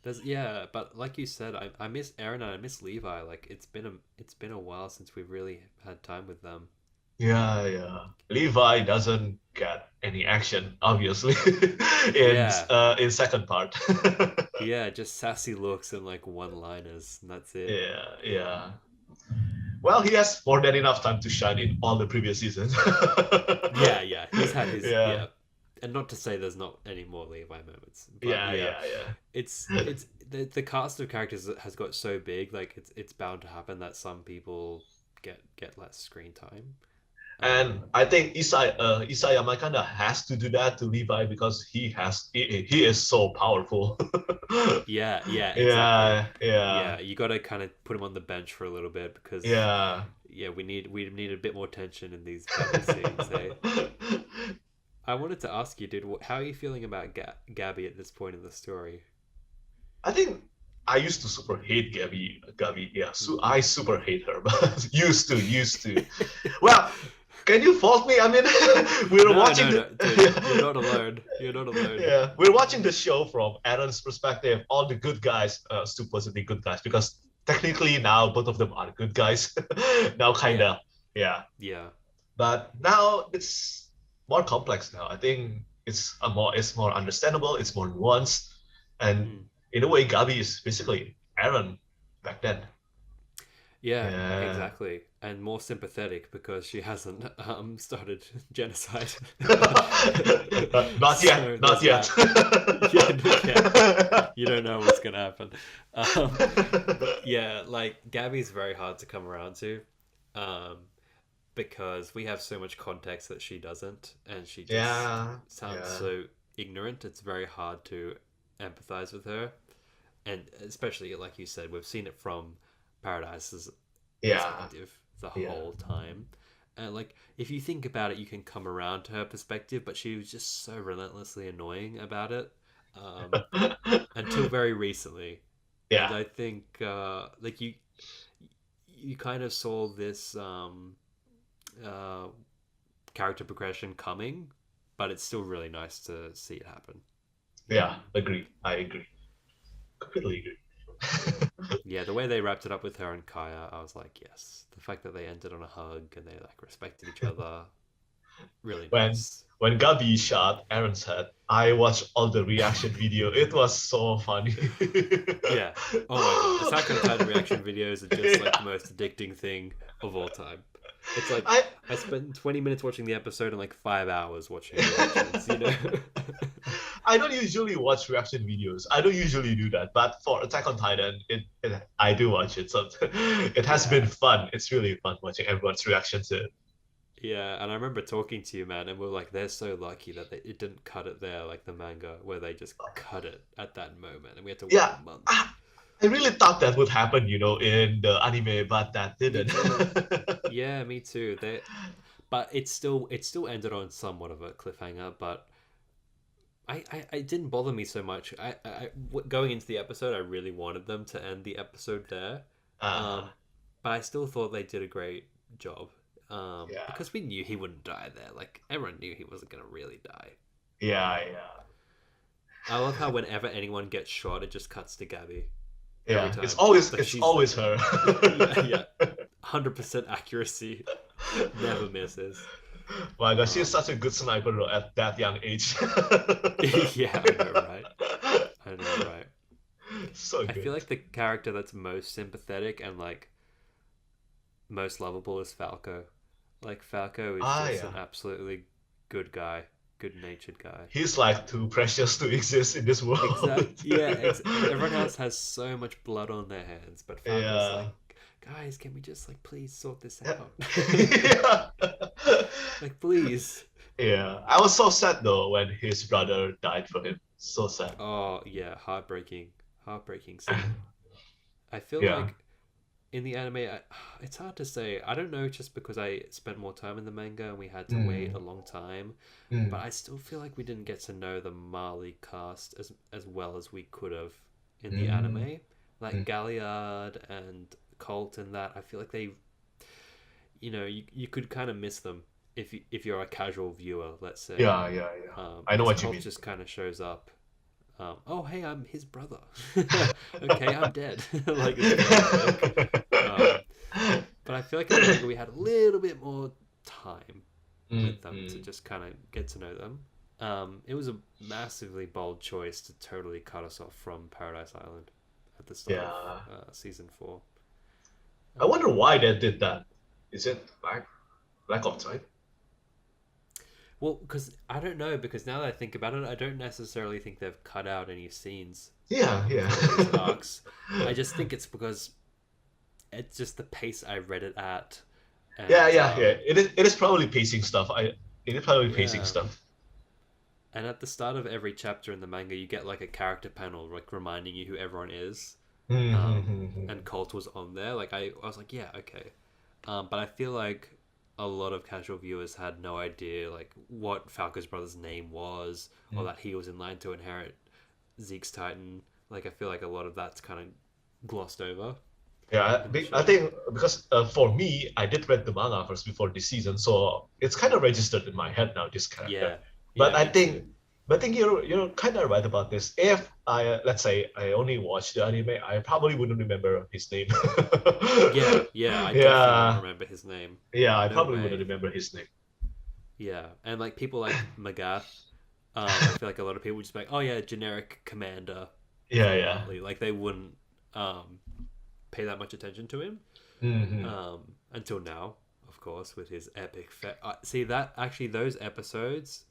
There's yeah, but like you said, I miss Aaron and I miss Levi. Like, it's been a while since we've really had time with them. yeah. Levi doesn't get any action, obviously, Yeah, in second part. yeah, just sassy looks and like one-liners, and that's it. Yeah. Well, he has more than enough time to shine in all the previous seasons. Yeah, yeah, he's had his Yeah, yeah, and not to say there's not any more Levi moments, but yeah, yeah, yeah, yeah. it's the cast of characters has got so big, like it's bound to happen that some people get less screen time. And I think Isayama kind of has to do that to Levi because he is so powerful. Yeah, yeah, exactly. Yeah. Yeah, you got to kind of put him on the bench for a little bit because Yeah. yeah, we need a bit more tension in these battle scenes. Hey, I wanted to ask you, dude, how are you feeling about Gabby at this point in the story? I think I used to super hate Gabby, yeah. So Mm. I super hate her, but used to. Well, can you fault me? I mean, we're No, watching no, the no, dude, you're not alone. You're not alone. yeah, we're watching the show from Aaron's perspective. All the good guys, supposedly good guys, because technically now both of them are good guys. Now, Yeah, kinda, yeah. yeah. But now it's more complex. Now I think it's more understandable. It's more nuanced, and Mm. in a way, Gabi is basically Aaron back then. Yeah, Yeah. exactly. And more sympathetic because she hasn't started genocide. Not yet, So not there's yet. that. Yeah, yeah. You don't know what's gonna happen. But yeah, like Gabby's very hard to come around to, um, because we have so much context that she doesn't, and she just Yeah, sounds yeah, so ignorant. It's very hard to empathize with her, and especially like you said, we've seen it from Paradise's yeah, perspective the yeah. whole time. And like, if you think about it, you can come around to her perspective, but she was just so relentlessly annoying about it, until very recently. And Yeah, I think like you kind of saw this uh, character progression coming, but it's still really nice to see it happen. yeah, agree. I agree. Completely agree. Yeah, the way they wrapped it up with her and Kaya, I was like, yes. The fact that they ended on a hug and they like respected each other, really when nice. when Gabi shot Aaron's head, I watched all the reaction video. It was so funny. Yeah. Oh my god, Attack on Titan reaction videos are just like Yeah. the most addicting thing of all time. It's like I I spent 20 minutes watching the episode and like 5 hours watching reactions, you know? I don't usually watch reaction videos. I don't usually do that, but for Attack on Titan, I do watch it. So it has been Yeah. fun. It's really fun watching everyone's reaction to it. Yeah, and I remember talking to you, man, and we are like, they're so lucky that it didn't cut it there, like the manga, where they just cut it at that moment, and we had to wait Yeah, a month. I really thought that would happen, in the anime, but that Me didn't. too. Yeah, me too. But it still ended on somewhat of a cliffhanger. But it didn't bother me so much. Going into the episode, I really wanted them to end the episode there. uh, Um, but I still thought they did a great job. yeah, Because we knew he wouldn't die there. Like everyone knew he wasn't gonna really die. yeah. I love how whenever anyone gets shot, it just cuts to Gabby every Yeah, it's time. always Like it's she's always her. yeah, yeah, 100% accuracy, never misses. My God, she's Um, such a good sniper though, at that young age. yeah, I know, right? I know, right? So I good. feel like the character that's most sympathetic and like most lovable is Falco. Like Falco is just Yeah. an absolutely good guy, good-natured guy. He's like too precious to exist in this world. Yeah. Everyone else has so much blood on their hands, but Falco's Yeah. like, guys, can we just like please sort this Yeah. out? Yeah. Like, please. Yeah. I was so sad though when his brother died for him. So sad. Oh yeah, heartbreaking scene. I feel Yeah. like in the anime, it's hard to say. I don't know, just because I spent more time in the manga and we had to wait a long time. But I still feel like we didn't get to know the Marley cast as well as we could have in the anime. Like Galliard and Colt and that, I feel like they, you could kind of miss them if you're a casual viewer, let's say. Yeah. I know what you Colt mean. just kind of shows up. Oh, hey, I'm his brother. Okay, I'm dead. Like, it's like, but I feel like in the manga we had a little bit more time with them to just kind of get to know them. It was a massively bold choice to totally cut us off from Paradise Island at the start of season 4. I wonder why they did that. Is it lack of time? Well, because I don't know, because now that I think about it, I don't necessarily think they've cut out any scenes. Yeah. For these arcs. I just think it's because it's just the pace I read it at. And, Yeah. It is probably pacing stuff. It is probably pacing stuff. And at the start of every chapter in the manga, you get like a character panel, like reminding you who everyone is. And Colt was on there. Like I was like, yeah, okay. But I feel like a lot of casual viewers had no idea like what Falco's brother's name was, or that he was in line to inherit Zeke's Titan. Like I feel like a lot of that's kind of glossed over. Yeah, I think because for me, I did read the manga first before this season, so it's kind of registered in my head now, this character. But I think you're kind of right about this. If I let's say I only watched the anime, I probably wouldn't remember his name. I definitely don't remember his name. Yeah, I probably wouldn't remember his name. Yeah, and like people like Magath, I feel like a lot of people would just be like, oh yeah, generic commander. Yeah. Like they wouldn't pay that much attention to him until now, of course, with his epic. See that actually those episodes.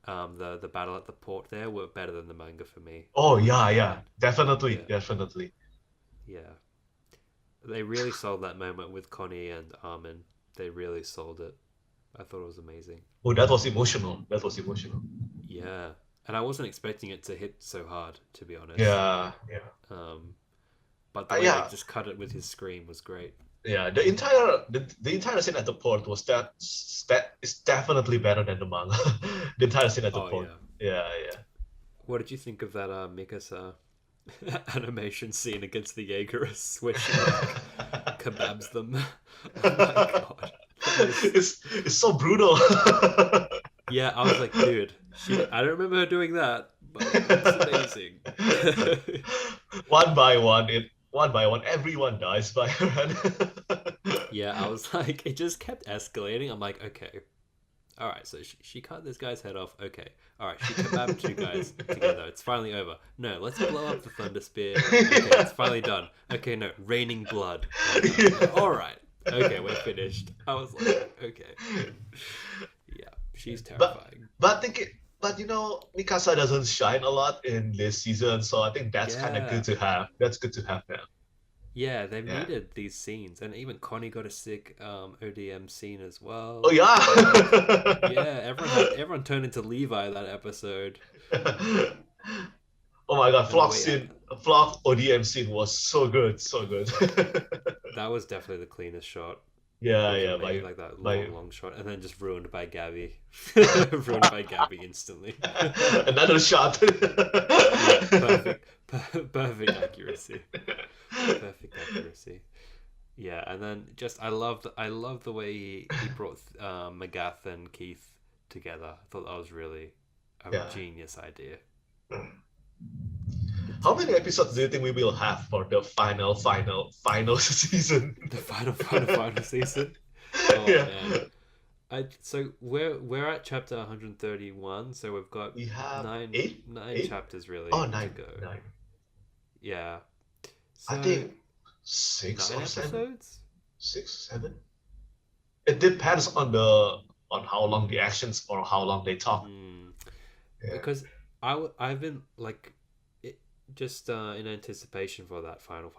The battle at the port there were better than the manga for me. Oh yeah, definitely. Yeah, they really sold that moment with Connie and Armin. They really sold it. I thought it was amazing. Oh, that was emotional. Yeah, and I wasn't expecting it to hit so hard, to be honest. Yeah. But the way they just cut it with his scream was great. Yeah, the entire scene at the port was that is definitely better than the manga. The entire scene at the port. Yeah. What did you think of that Mikasa animation scene against the Jaegerists where she like, kebabs them? Oh my god. It's so brutal. Yeah, I was like, dude, I don't remember her doing that, but it's amazing. One by one, everyone dies by her hand. Yeah, I was like, it just kept escalating. I'm like, okay, all right, so she cut this guy's head off. Okay, all right, she kebabbed 2 guys together. It's finally over. No, let's blow up the thunder spear. Okay, it's finally done. Okay, no, raining blood. All right, okay, we're finished. I was like, okay, yeah, she's terrifying. But Mikasa doesn't shine a lot in this season, so I think that's kind of good to have. That's good to have now. Yeah, they've needed these scenes, and even Connie got a sick ODM scene as well. Oh yeah. Yeah, everyone turned into Levi that episode. Oh my god, Flock ODM scene was so good. That was definitely the cleanest shot. Yeah, like that long shot, and then just ruined by Gabby. Ruined by Gabby instantly. Another shot. Yeah, perfect accuracy. Perfect accuracy. Yeah, and then just I love the way he brought Magath and Keith together. I thought that was really a genius idea. How many episodes do you think we will have for the final season? The final season? Oh, yeah. Man. So we're at chapter 131, so we've got nine chapters really to go. 9. Yeah. So I think 6 or 7 episodes? 6, 7. It depends on how long the actions or how long they talk. Yeah. Because I've been like just in anticipation for that final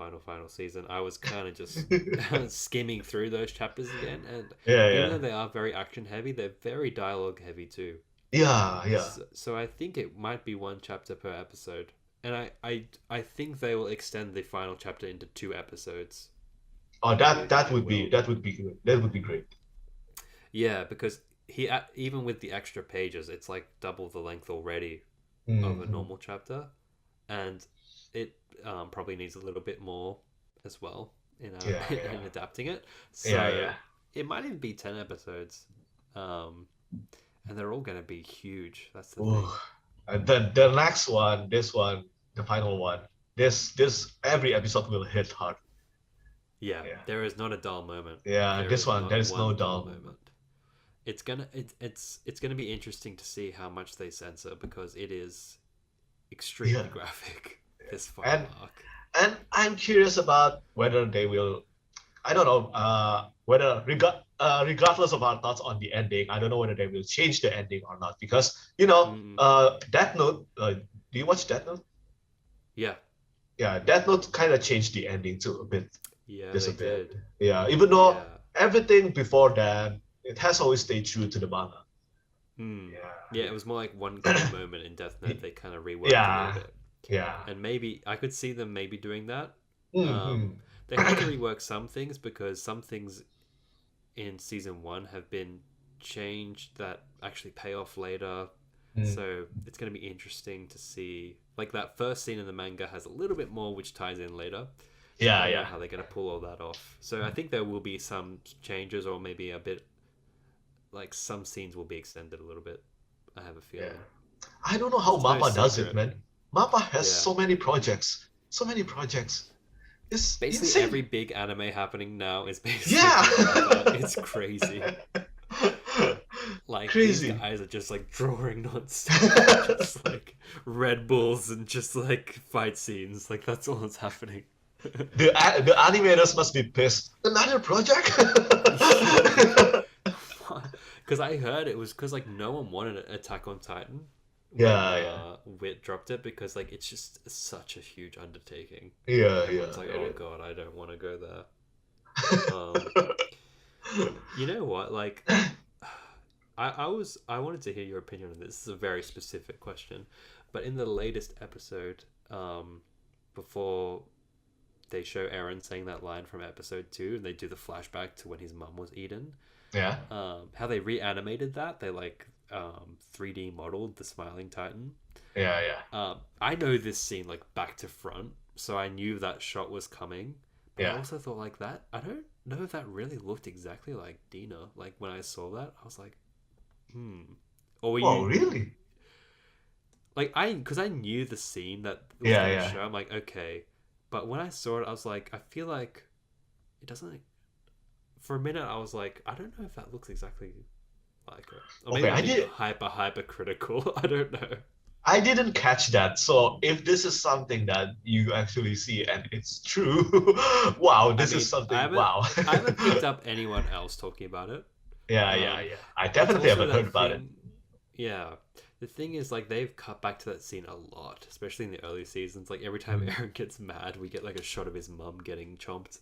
season, I was kind of just skimming through those chapters again, and even though they are very action heavy, they're very dialogue heavy too. Yeah. So I think it might be 1 chapter per episode, and I think they will extend the final chapter into 2 episodes. Oh, that It would will. be that would be great. Yeah, because even with the extra pages, it's like double the length already of a Mm-hmm. normal chapter, and it probably needs a little bit more as well, Yeah, in adapting it. yeah, So yeah. it might even be 10 episodes, um, and they're all going to be huge. That's the Ooh. thing. And then the next one, this one, the final one. This every episode will hit hard. Yeah, Yeah, there is not a dull moment. yeah. There This is one, there not is no one dull dull moment. moment. It's gonna be interesting to see how much they censor because it is Yeah, extremely graphic. This final and arc. I'm curious about whether they will. I don't know. Whether regardless of our thoughts on the ending, I don't know whether they will change the ending or not because Mm-mm. Death Note. Do you watch Death Note? Yeah, Yeah, Death Note kind of changed the ending too a bit, yeah, just a they bit. did. Yeah, even though Yeah. everything before that, it has always stayed true to the manga. Hmm. Yeah, Yeah, it was more like one key moment in Death yeah, Note. They kind of reworked a little yeah, bit, yeah. and maybe I could see them maybe doing that. Hmm. Um, they have to rework some things because some things in season one have been changed that actually pay off later. So it's going to be interesting to see. Like that first scene in the manga has a little bit more, which ties in later. I Yeah, don't know yeah, how they're going to pull all that off. So I think there will be some changes, or maybe a bit like some scenes will be extended a little bit. I have a yeah. feeling I don't know because how it's no Mappa does it, secret. man. Mappa has Yeah, so many projects, so many projects. It's basically every insane. big anime happening now is Yeah. basically Manga. It's crazy. Like these Crazy. guys are just like drawing non-stop, just like Red Bulls and just like fight scenes. Like that's all that's happening. The animators must be pissed. Another project? Yeah, because I heard it was because like no one wanted Attack on Titan when Yeah, yeah, Wit dropped it because like it's just such a huge undertaking. yeah, Everyone's yeah. like, It oh is. god, I don't want to go there. Um, you know what? Like, I wanted to hear your opinion on this. This is a very specific question, but in the latest episode, before they show Eren saying that line from episode two, and they do the flashback to when his mum was eaten. Yeah, How they reanimated that? They like 3D modeled the Smiling Titan. yeah, yeah, I know this scene like back to front, so I knew that shot was coming. But I yeah. also thought like that. I don't know if that really looked exactly like Dina. Like when I saw that, I was like, hmm. Or were Oh, you really? like because I knew the scene that it was Yeah, gonna yeah. show. I'm like, okay. But when I saw it, I was like, I feel like it doesn't. For a minute, I was like, I don't know if that looks exactly like it. Or maybe Okay, I'm being hyper critical. I don't know. I didn't catch that. So if this is something that you actually see and it's true, wow, I this is mean, I something. haven't Wow. I haven't picked up anyone else talking about it. Yeah, yeah, Um, yeah. I it's definitely also haven't heard that about it. thing. Yeah, the thing is, like, they've cut back to that scene a lot, especially in the early seasons. Like every time Mm. Aaron gets mad, we get like a shot of his mum getting chomped.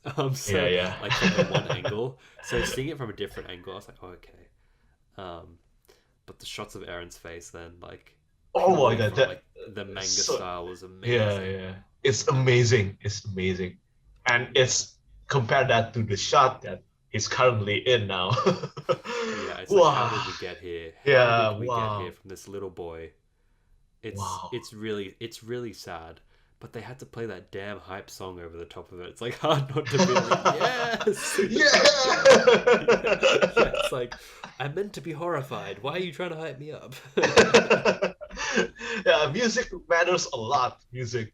Yeah, So yeah. like from the one angle. So seeing it from a different angle, I was like, oh, okay. Um, but the shots of Aaron's face then, like Oh my purely God, from that like the manga so style was yeah, amazing. yeah. It's amazing. It's amazing. And Yeah. it's compare that to the shot that he's currently in now. Yeah, it's like how Wow. did we get here? How Yeah, did we get here wow. from this little boy? It's Wow. it's really it's really sad. But they had to play that damn hype song over the top of it. It's like hard not to be like, yes. Yeah. Yeah, it's like I'm meant to be horrified. Why are you trying to hype me up? Yeah, music matters a lot. Music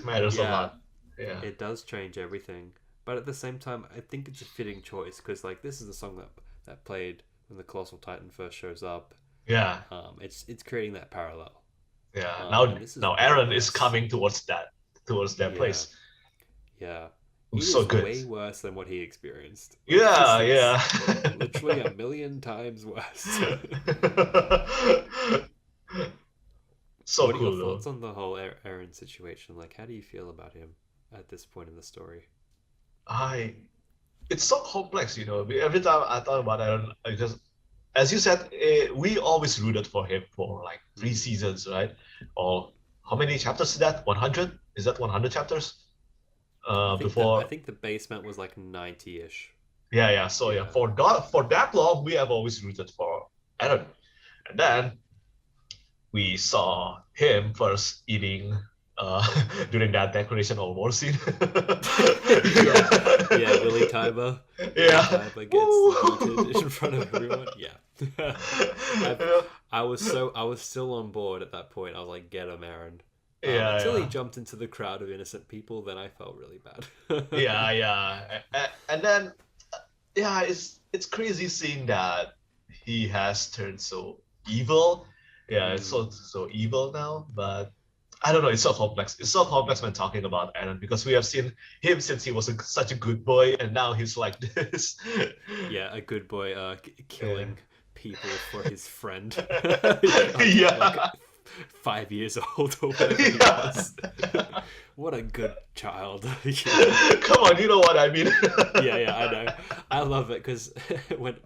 matters a Yeah, lot. Yeah. it does change everything. But at the same time, I think it's a fitting choice because like this is the song that played when the Colossal Titan first shows up. Yeah. It's creating that parallel. Yeah. And this is Now way Aaron is worse. coming towards that Yeah, place. yeah. It It was so is good. way worse than what he experienced. Like this Yeah, is yeah. literally a million times worse. So What are your cool though. thoughts on the whole Aaron situation? Like, how do you feel about him at this point in the story? I it's so complex, Every time I thought about Aaron, because as you said, we always rooted for him for like three Mm. seasons, right? Or how many chapters is that? 100? Is that 100 chapters? I before. think the basement was like 90-ish. Yeah. So Yeah. for that long, we have always rooted for Aaron, and then we saw him first eating during that declaration of war scene. Yeah, yeah, Willy Tiber. Willy Yeah. Tiber gets Woo! yeeted in front of everyone. Yeah. I Yeah. I was still on board at that point. I was like, get him, Aaron. Until he Yeah. jumped into the crowd of innocent people, then I felt really bad. And then yeah, it's crazy seeing that he has turned so evil. Yeah, it's Mm, so evil now, but I don't know. It's so complex. It's so complex when talking about Aaron because we have seen him since he was such a good boy, and now he's like this. yeah, a good boy Yeah. killing people for his friend. Like Yeah. 5 years old or whatever he Yeah. was. What a good child. Come on, you know what I mean. Yeah, I know. I love it because when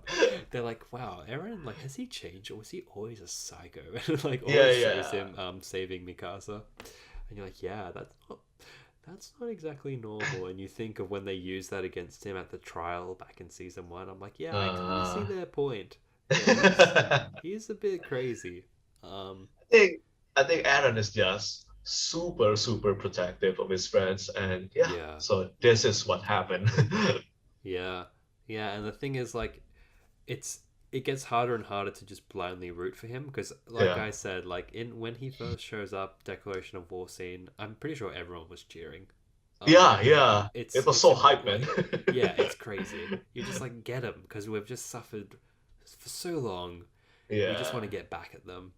they're like, "Wow, Aaron, like, has he changed, or was he always a psycho?" And like, Yeah, always shows yeah. him saving Mikasa, and you're like, "Yeah, that's not exactly normal." And you think of when they used that against him at the trial back in season 1. I'm like, yeah, I kind of see Uh, their point. Yeah, I he's a bit crazy. Um, think I think Aaron is just super protective of his friends, and yeah, yeah, so this is what happened. yeah, yeah. And the thing is, like, it gets harder and harder to just blindly root for him because, like Yeah, I said, like in when he first shows up, Declaration of War scene, I'm pretty sure everyone was cheering. yeah. It was It's so hype, man. like, yeah, it's crazy. You just like get them because we've just suffered for so long. You just want Yeah. to get back at them.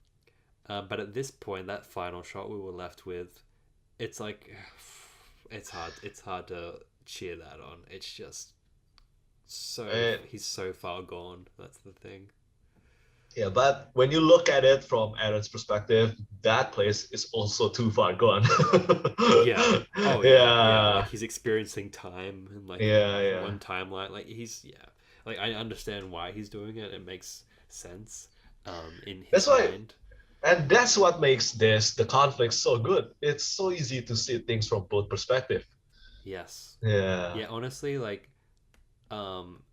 But at this point, that final shot we were left with, it's like it's hard. It's hard to cheer that on. It's just And he's so far gone. That's the thing. yeah, but when you look at it from Aaron's perspective, that place is also too far gone. Yeah. Oh yeah. Like Yeah, he's experiencing time and like yeah. one timeline. Like he's yeah. Like I understand why he's doing it. It makes sense. In That's his why, mind. and that's what makes the conflict so good. It's so easy to see things from both perspective. Yes. Yeah, Yeah. Honestly, like um,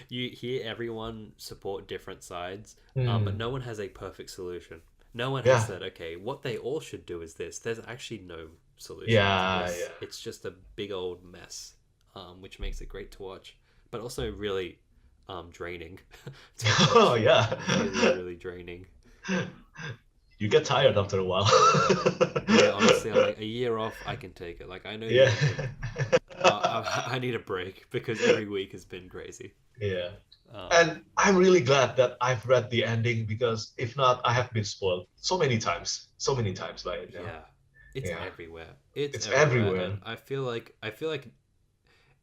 you hear everyone support different sides, but Hmm. no one has a perfect solution. No one has Yeah, said, okay, what they all should do is this. There's actually no solution to yeah. this. It's just a big old mess, which makes it great to watch, but also really draining to Oh watch. yeah. Really draining. You get tired after a while. Yeah, honestly, I'm like a year off. I can take it. Like I know the Yeah. ending. I need a break because every week has been crazy. Yeah. Um, And I'm really glad that I've read the ending because if not, I have been spoiled so many times by it now. Yeah, it's Yeah, everywhere. It's it's everywhere, and everywhere. I feel like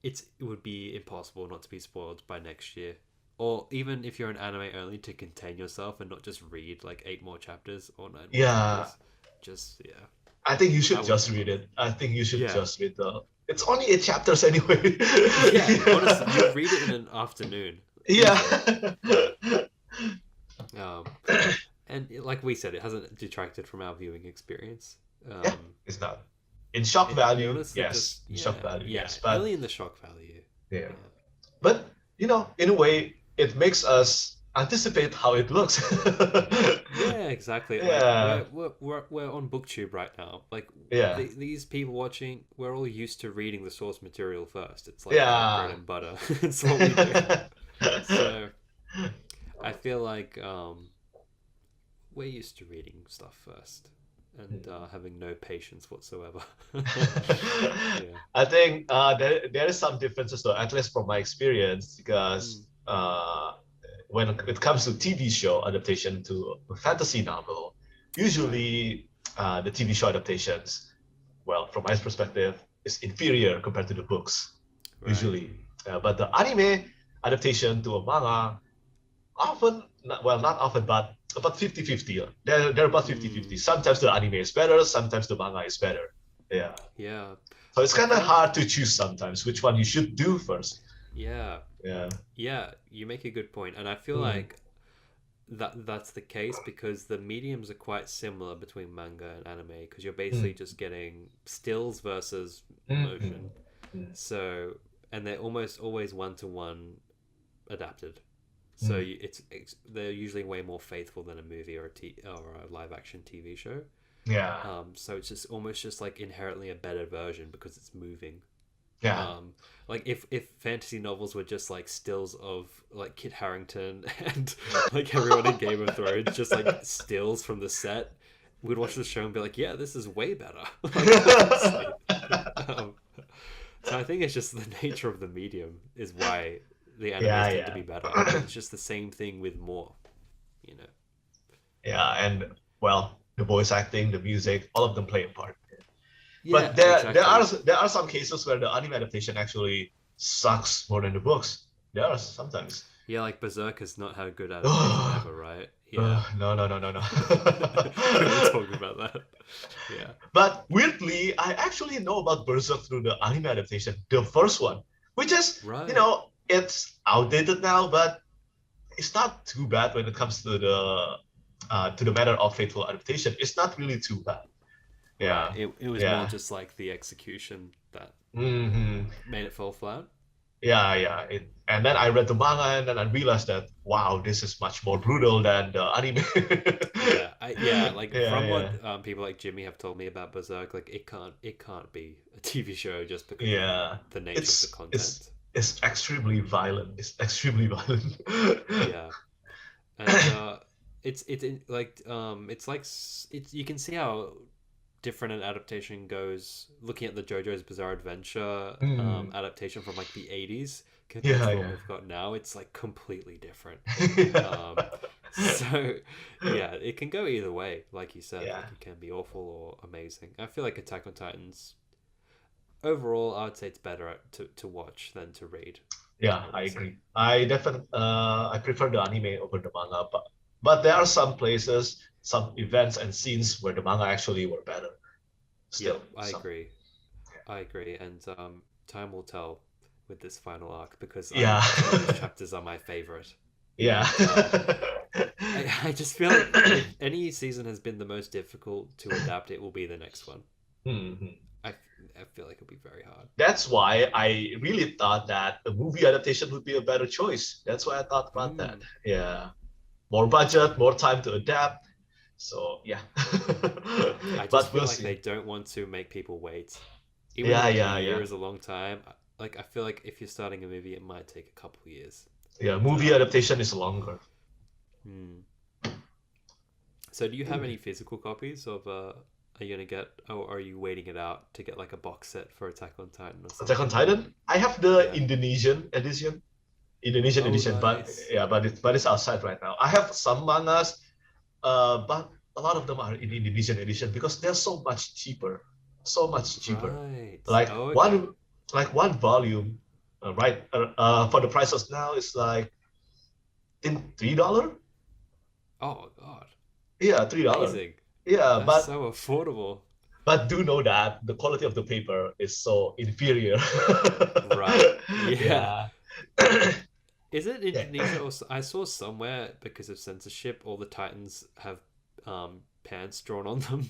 it would be impossible not to be spoiled by next year, or even if you're an anime only, to contain yourself and not just read like 8 more chapters or 9 more Yeah, chapters. Just yeah, I think you I should wouldn't just have read bothered. it. I think you should Yeah, just read the. It's only 8 chapters anyway. yeah. Honestly, you'd read it in an afternoon Yeah. easily. Yeah. Um, and like we said, it hasn't detracted from our viewing experience. Yeah, it's not. In shock It value, honestly yes. just In shock value, yeah, yes. But only in the shock value. yeah. Yeah. But in a way, it makes us anticipate how it looks. Yeah, exactly. Like Yeah. we're on BookTube right now. Like Yeah. these people watching, we're all used to reading the source material first. It's like our bread Yeah. and butter. It's what we do. So I feel like we're used to reading stuff first and having no patience whatsoever. Yeah. I think there is some differences though, at least from my experience, because Mm, when it comes to TV show adaptation to a fantasy novel, right. usually the TV show adaptations, well, from my perspective, is inferior compared to the books, Right. usually. But the anime adaptation to a manga often, well, not often, but about 50-50. They're about 50-50. Mm, Sometimes the anime is better, sometimes the manga is better. Yeah. yeah. So it's I kind of think hard to choose sometimes which one you should do first. yeah. Yeah. Yeah, you make a good point. And I feel Mm. like that's the case because the mediums are quite similar between manga and anime because you're basically just getting stills versus motion. So, and they're almost always one-to-one adapted. So they're usually way more faithful than a movie or a live action TV show. Yeah. So it's just almost just like inherently a better version because it's moving. Yeah. Like if fantasy novels were just like stills of like Kit Harington and like everyone in Game of Thrones, just like stills from the set, we'd watch the show and be like, yeah, this is way better. So I think it's just the nature of the medium is why the animes tend to be better. It's just the same thing with more, you know. Yeah, and well, the voice acting, the music, all of them play a part. Yeah, But there exactly. there are some cases where the anime adaptation actually sucks more than the books. There are sometimes. Yeah, like Berserk has not had a good adaptation ever, right? Yeah. No. We were talking about that. Yeah. But weirdly, I actually know about Berserk through the anime adaptation, the first one, which is, Right. it's outdated now, but it's not too bad when it comes to the matter of faithful adaptation. It's not really too bad. Yeah. Right. It was more just like the execution that Hmm. made it fall flat. Yeah. And then I read the manga, and then I realized that wow, this is much more brutal than the anime. Like Yeah, from yeah. what people like Jimmy have told me about Berserk, like it can't be a TV show just because Yeah. of the nature of the content. It's extremely violent. It's extremely violent. Yeah, and it's you can see how different an adaptation goes. Looking at the JoJo's Bizarre Adventure Mm. adaptation from like the 80s compared Yeah, to what yeah. we've got now, it's like completely different. Yeah. So yeah, it can go either way. Like you said, Yeah. like it can be awful or amazing. I feel like Attack on Titans overall, I would say it's better to watch than to read. Yeah, I Honestly. agree. I prefer the anime over the manga, but there are some places, some events and scenes where the manga actually were better. Yeah, Still, I some. agree. I agree, and time will tell with this final arc because Yeah. I feel like these chapters are my favorite. Yeah. And I just feel like if any season has been the most difficult to adapt, it will be the next one. Mhm. I, I feel like it'll be very hard. That's why I really thought that a movie adaptation would be a better choice. That's why I thought about that. Mm. Yeah. More budget, more time to adapt. So yeah. I just But feel we'll like they see. don't want to make people wait. Even Yeah, though a yeah, year yeah. is a long time, like I feel like if you're starting a movie, it might take a couple of years. Yeah, And movie adaptation is longer. hmm. So do you have any physical copies of are you gonna get or are you waiting it out to get like a box set for Attack on Titan or Attack on something? Titan. I have the Yeah. Indonesian edition. Indonesian Oh, edition, but nice. yeah, but it's outside right now. I have some mangas, but a lot of them are in Indonesian edition because they're so much cheaper, so much cheaper. Right. Like Oh, okay. one volume, right? For the prices now, it's like in $3. Oh God. Yeah, $3. Amazing. Yeah, That's so affordable. but do know that the quality of the paper is so inferior. Right. Yeah. Yeah. Is it Yeah. Indonesia or I saw somewhere because of censorship all the Titans have pants drawn on them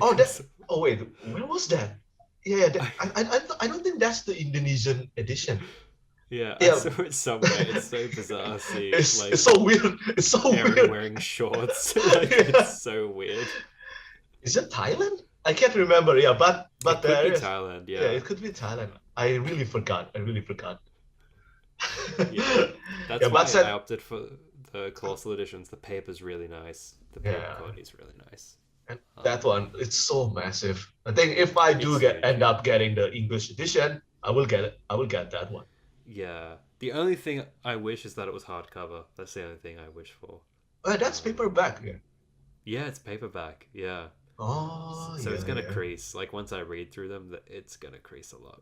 Oh, because oh wait, where was that? Yeah, I I don't think that's the Indonesian edition. yeah, I Yeah, saw it somewhere. It's so bizarre to see it's like so weird. It's so Aaron weird. wearing shorts. Like it's Yeah. so weird. Is it Thailand? I can't remember. Yeah, but It could there be is. Thailand, Yeah, yeah. it could be Thailand. I really forgot. I really forgot. Yeah. Yeah, That's but why I said. opted for the colossal editions. The paper's really nice. The paper Yeah, quality is really nice. and that Um, one, it's so massive. I think if I do it's huge. end up getting the English edition, I will get it. I will get that one. Yeah. The only thing I wish is that it was hardcover. That's the only thing I wish for. That's Um, paperback. Yeah. yeah, it's paperback. Yeah. Oh, So it's yeah, gonna yeah. crease. Like once I read through them, it's gonna crease a lot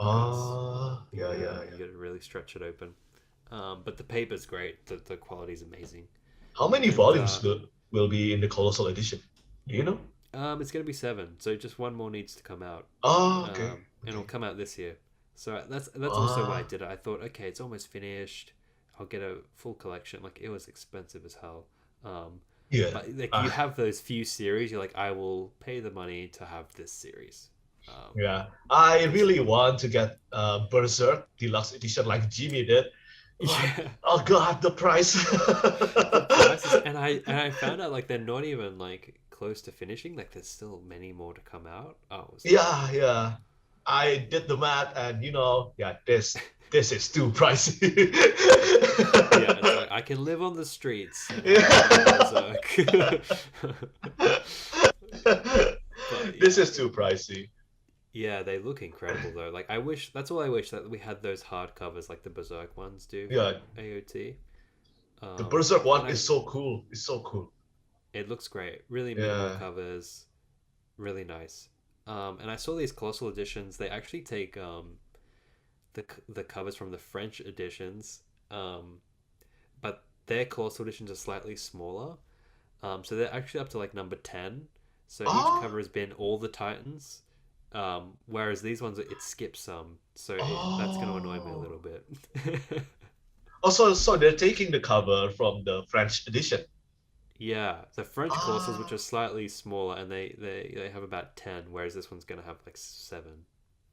because Oh, yeah, yeah, you yeah. gotta really stretch it open. But the paper's great. The quality's amazing. How many And volumes will be in the Colossal edition? Do you know? it's gonna be 7. So just one more needs to come out. Oh, okay. And it'll Okay. come out this year. So that's also why I Ah, did it. I thought, okay, it's almost finished. I'll get a full collection. Like it was expensive as hell. Yeah. But like you have those few series, you're like, I will pay the money to have this series. Yeah. I really want to get Berserk Deluxe Edition like Jimmy did. But Yeah, oh god, the price. the prices, and I found out like they're not even like close to finishing. Like there's still many more to come out. I was like, Yeah, yeah. I did the math and yeah, this is too pricey. yeah, it's like I can live on the streets without Yeah. Berserk. But This yeah, is too pricey. yeah, they look incredible though. Like I wish that's all I wish that we had those hardcovers like the Berserk ones do Yeah, for AOT. the Berserk And one I is so cool. It's so cool. it looks great. Really minimal Yeah. covers, really nice. And I saw these colossal editions. They actually take the covers from the French editions, but their colossal editions are slightly smaller. So they're actually up to like number 10. So each Oh, cover has been all the Titans. Whereas these ones it skips some, so that's going to annoy me a little oh. bit. Also, so they're taking the cover from the French edition. Yeah, the French colossals, which are Ah, slightly smaller, and they have about 10, whereas this one's going to have like 7.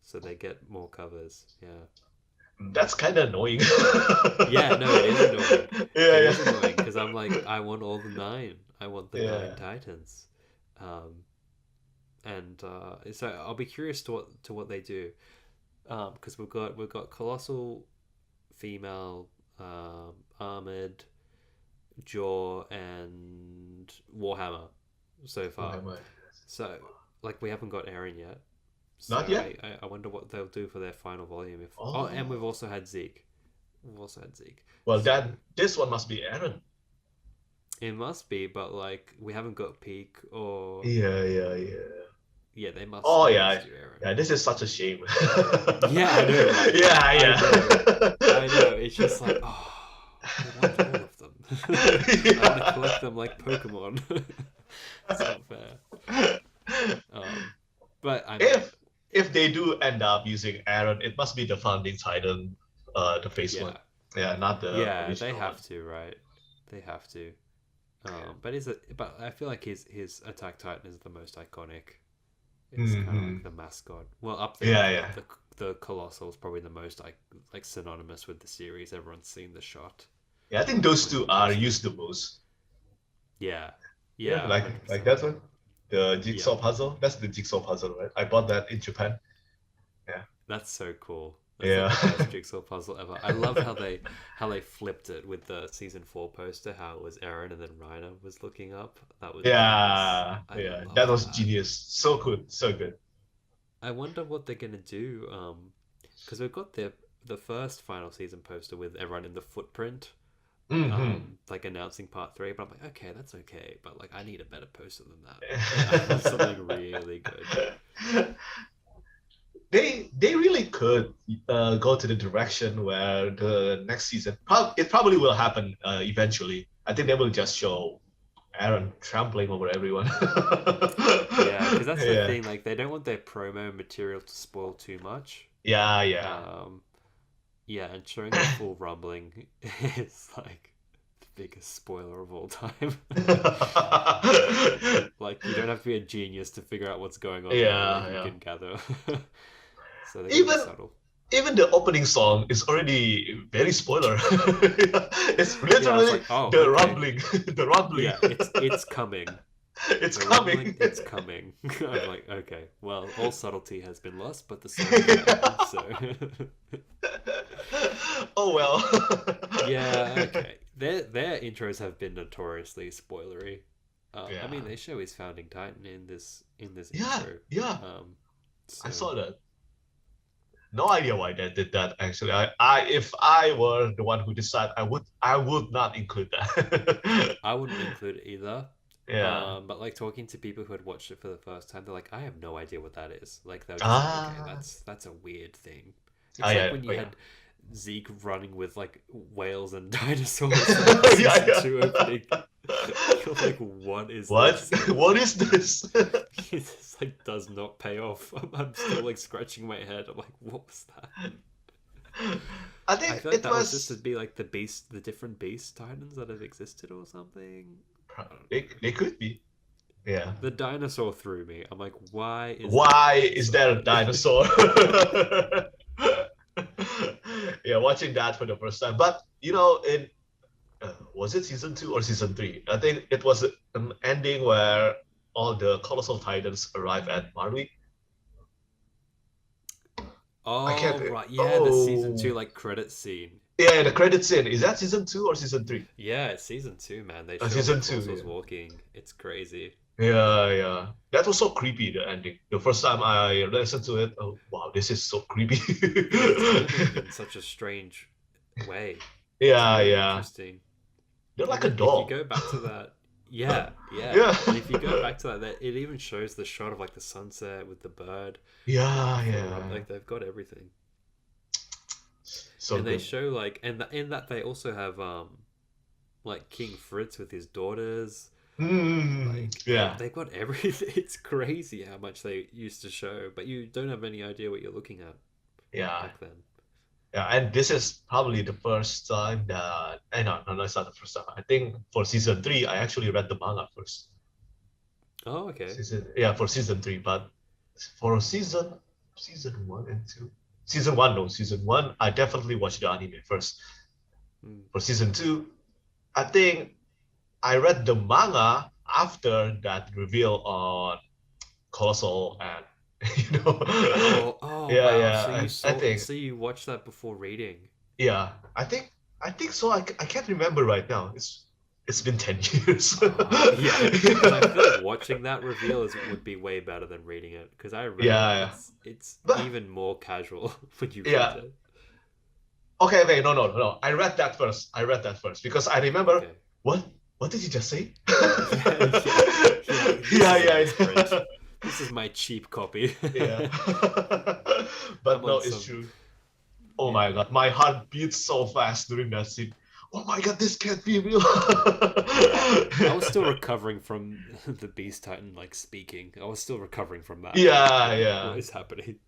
So they get more covers. Yeah. that's kind of annoying. Yeah, no, it is annoying. Yeah, It is annoying yeah. because I'm like, I want all the 9. I want the 9 Yeah. Titans. Um, and so I'll be curious to what they do. Because we've got colossal female, armored, jaw, and warhammer so far. Warhammer. So like we haven't got Aaron yet. So Not yet? I wonder what they'll do for their final volume. If and we've Oh. also had Zeke. We've also had Zeke. Well, So then this one must be Aaron. it must be, but like we haven't got Peak or Yeah, yeah, yeah. yeah, they must Oh, they yeah. must do Aaron. Yeah, this is such a shame. Yeah, I know, right? Yeah, I know. I know. yeah. It's just like, oh, I want all of them. I want to collect them like Pokemon. It's not fair. Um, but I mean, If they do end up using Aaron, it must be the founding titan, the face one. yeah, Yeah, not the yeah, they original one. have to, right? They have to. But I feel like his Attack Titan is the most iconic. It's kind of like Hmm. the mascot. Well, up there Yeah, with yeah. like the Colossal is probably the most like synonymous with the series. Everyone's seen the shot Yeah, I think those when two he are goes. used the most. Yeah, Yeah, yeah, like 100%. that one. The Yeah, jigsaw puzzle. That's the jigsaw puzzle, right? I bought that in Japan. Yeah. that's so cool. That's like Yeah. the best jigsaw puzzle ever. I love how they flipped it with the season 4 poster. How it was Aaron and then Reiner was looking up. That was genius. Yeah. I Yeah. love That was that. genius. So good. So good. I wonder what they're gonna do. Because we've got the first final season poster with everyone in the footprint, Hmm. like announcing part 3. But I'm like, okay, that's okay. But like, I need a better poster than that. I want something really good. They really could go to the direction where the next season it probably will happen eventually. I think they will just show Aaron trampling over everyone. Yeah, because that's the Yeah, thing. Like, they don't want their promo material to spoil too much. yeah, yeah. Um, yeah, and showing the full rumbling is like the biggest spoiler of all time. Like, you don't have to be a genius to figure out what's going on there. Like, Yeah, you yeah. can gather. So they're gonna be Even subtle. even the opening song is already very spoiler. It's Yeah, I was literally like, oh, the okay. rumbling, the rumbling. Yeah, it's coming. It's The rumbling, coming. it's coming. I'm like, okay, well, all subtlety has been lost, but the song is coming. So, Oh well. yeah, okay. Their intros have been notoriously spoilery. I mean, Yeah. they show his founding titan in this Yeah, intro. yeah. Um, I so saw that. No idea why they did that actually. I if I were the one who decided I would not include that. I wouldn't include it either. Yeah. But like talking to people who had watched it for the first time, they're like, I have no idea what that is. Like they're just like, okay, Ah. that's a weird thing. Ah It's like yeah. when Oh you yeah. had Zeke running with like whales and dinosaurs in the Yeah, season yeah. 2 opening. You're like, what is What? this? What is this? It just like does not pay off. I'm still like scratching my head. I'm like, what was that? I I think feel like it that was just to was be like the different beast titans that have existed or something. They could be. Yeah. The dinosaur threw me. I'm like, why is Why is there a dinosaur? Yeah, watching that for the first time. But in was it season 2 or season 3? I think it was an ending where all the colossal titans arrive at Marley. I can't. Oh right, yeah, the season 2 Oh, like credit scene. yeah, the credit scene. Is that season 2 or season 3? Yeah, it's season 2, man. They show the Season 2. Colossals Yeah. walking. It's crazy. Yeah, yeah. That was so creepy, the ending. The first time I listened to it, oh wow, this is so creepy. Yeah, it's animated in such a strange way. It's Yeah, really yeah. interesting. They're like a Even if you doll. go back to that, yeah, yeah. Yeah. And if you go back to that, it even shows the shot of like the sunset with the bird. Yeah, Flying up. yeah. Like they've got everything. So And they good. show like, and in that they also have like King Fritz with his daughters. Like Yeah, they've got everything. It's crazy how much they used to show, but you don't have any idea what you're looking at yeah, back then. yeah. And this is probably the first time that, no, it's not the first time. I think for season 3, I actually read the manga first. Oh, okay. Yeah, for season 3, but for season 1 and 2, season 1, no, season 1, I definitely watched the anime first. Mm. For season 2, I think I read the manga after that reveal on Colossal and Oh yeah, wow. yeah. So you I saw, think so you watched that before reading. yeah, I think so. I can't remember right now. It's been 10 years. Yeah, because I feel like watching that reveal would be way better than reading it. Because I read it, Yeah, yeah. it's But even more casual when you read yeah. it. Okay, wait, no, no, no. I read that first. Because I remember Okay. what did you just say? Yeah, Yeah, yeah. This is a yeah, misprint. yeah. This is my cheap copy. Yeah. I'm But no, on it's some. true. Oh Yeah. my god, my heart beats so fast during that scene. Oh my god, this can't be real. Yeah. I was still recovering from the Beast Titan like speaking. I was still recovering from that. Yeah, What yeah. is happening?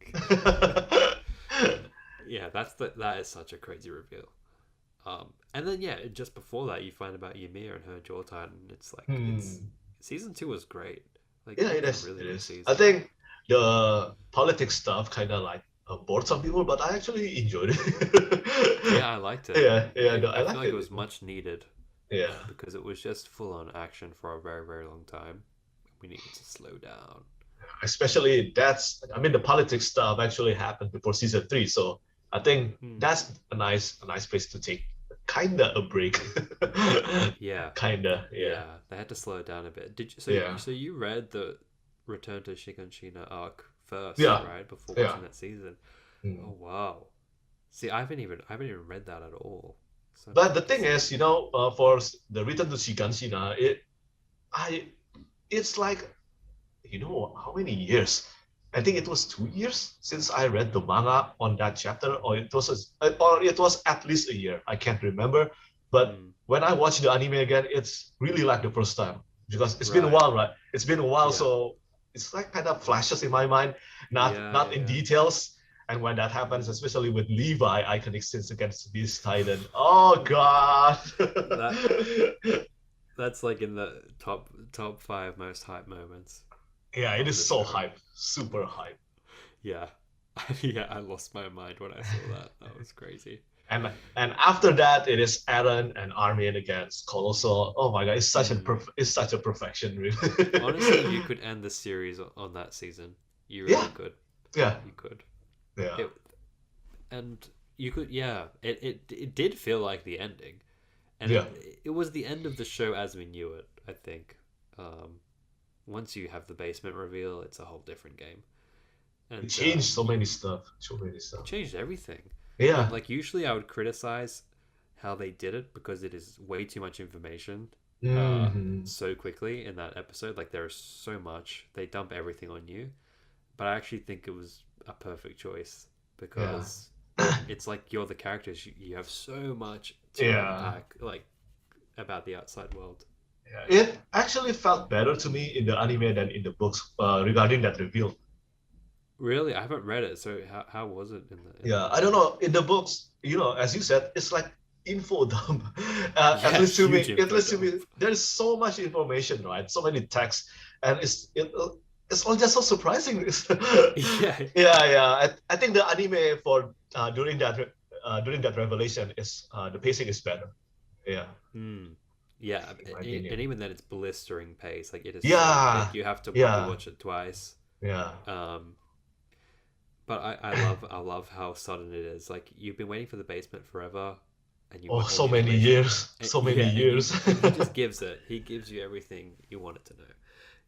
Yeah, that is such a crazy reveal. And then yeah, just before that, you find about Ymir and her Jaw Titan. It's like it's Hmm. season 2 was great. Like Yeah, it it was a is. really It good is. I season. think the politics stuff kind of like bored some people, but I actually enjoyed it. Yeah, I liked it. Yeah, yeah, no, I I feel liked like it it. was much needed Yeah, because it was just full on action for a very very long time. We needed to slow down. especially I mean, the politics stuff actually happened before season 3, so I think Hmm. that's a nice place to take kinda a break. Yeah, Kinda, yeah, yeah. They had to slow it down a bit. Did you? yeah, So you read the Return to Shiganshina arc first, yeah, right? Before yeah. watching that season. Mm. Oh wow. See, I haven't even read that at all. So But the to thing is, see. for the Return to Shiganshina, I, it's like, how many years? I think it was 2 years since I read the manga on that chapter, or it was at least a year. I can't remember. But Hmm. when I watch the anime again, it's really like the first time because it's been a Right. while, right? It's been a while, Yeah. so it's like kind of flashes in my mind, not Yeah. not Yeah. in Yeah. details. And when that happens, Hmm. especially with Levi iconic scenes against Beast Titan, oh god! That that's like in the top 5 most hype moments Yeah, it of is the so show. hype, super hype. Yeah. Yeah, I lost my mind when I saw that. That was crazy. And after that, it is Eren and Armin against Colossal. Oh my god, Hmm. it's such a perfection, really. Honestly, you could end the series on that season. You Yeah, really could. yeah, You could. yeah, It, and you could, yeah. It did feel like the ending, and yeah. it was the end of the show as we knew it. I think. Once you have the basement reveal, it's a whole different game, It and changed so many stuff, so many it stuff. changed everything. Yeah, Like usually, I would criticize how they did it because it is way too much information hmm, so quickly in that episode. Like there is so much, they dump everything on you. But I actually think it was a perfect choice yeah, because it's like you're the characters. You have so much to yeah. unpack, like about the outside world. Yeah. It actually felt better to me in the anime than in the books regarding that reveal. Really, I haven't read it, so how was it in the Yeah, I don't anime? know. In the books, as you said, it's like info dump. Yeah, At least to me, huge at info least to me, dump. there's so much information, right? So many texts, and it's all just so surprising. Yeah. Yeah. I think the anime for during that revelation is the pacing is better. Yeah, Mm. Yeah, in my and opinion. even then, it's blistering pace. Like it is so Yeah, quick. You have to probably yeah, watch it twice. yeah. Um, but I love how sudden it is. Like you've been waiting for the basement forever, and you Oh, want all so the many information. years, so many Yeah, years. and he just gives it. He gives you everything you wanted to know.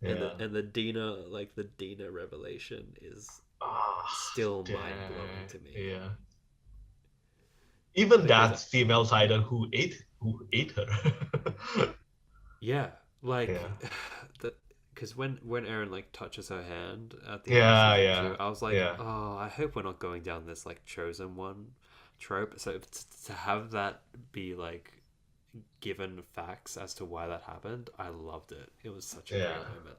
Yeah. And the Dina, like the Dina revelation is Ah, still mind blowing damn. to me. Yeah. Even Because that female titan who ate her. yeah, like Yeah. the because when Aaron like touches her hand at the end of Yeah, season yeah, two, I was like, yeah. oh, I hope we're not going down this like chosen one trope. So to have that be like given facts as to why that happened, I loved it. It was such a great Yeah. moment.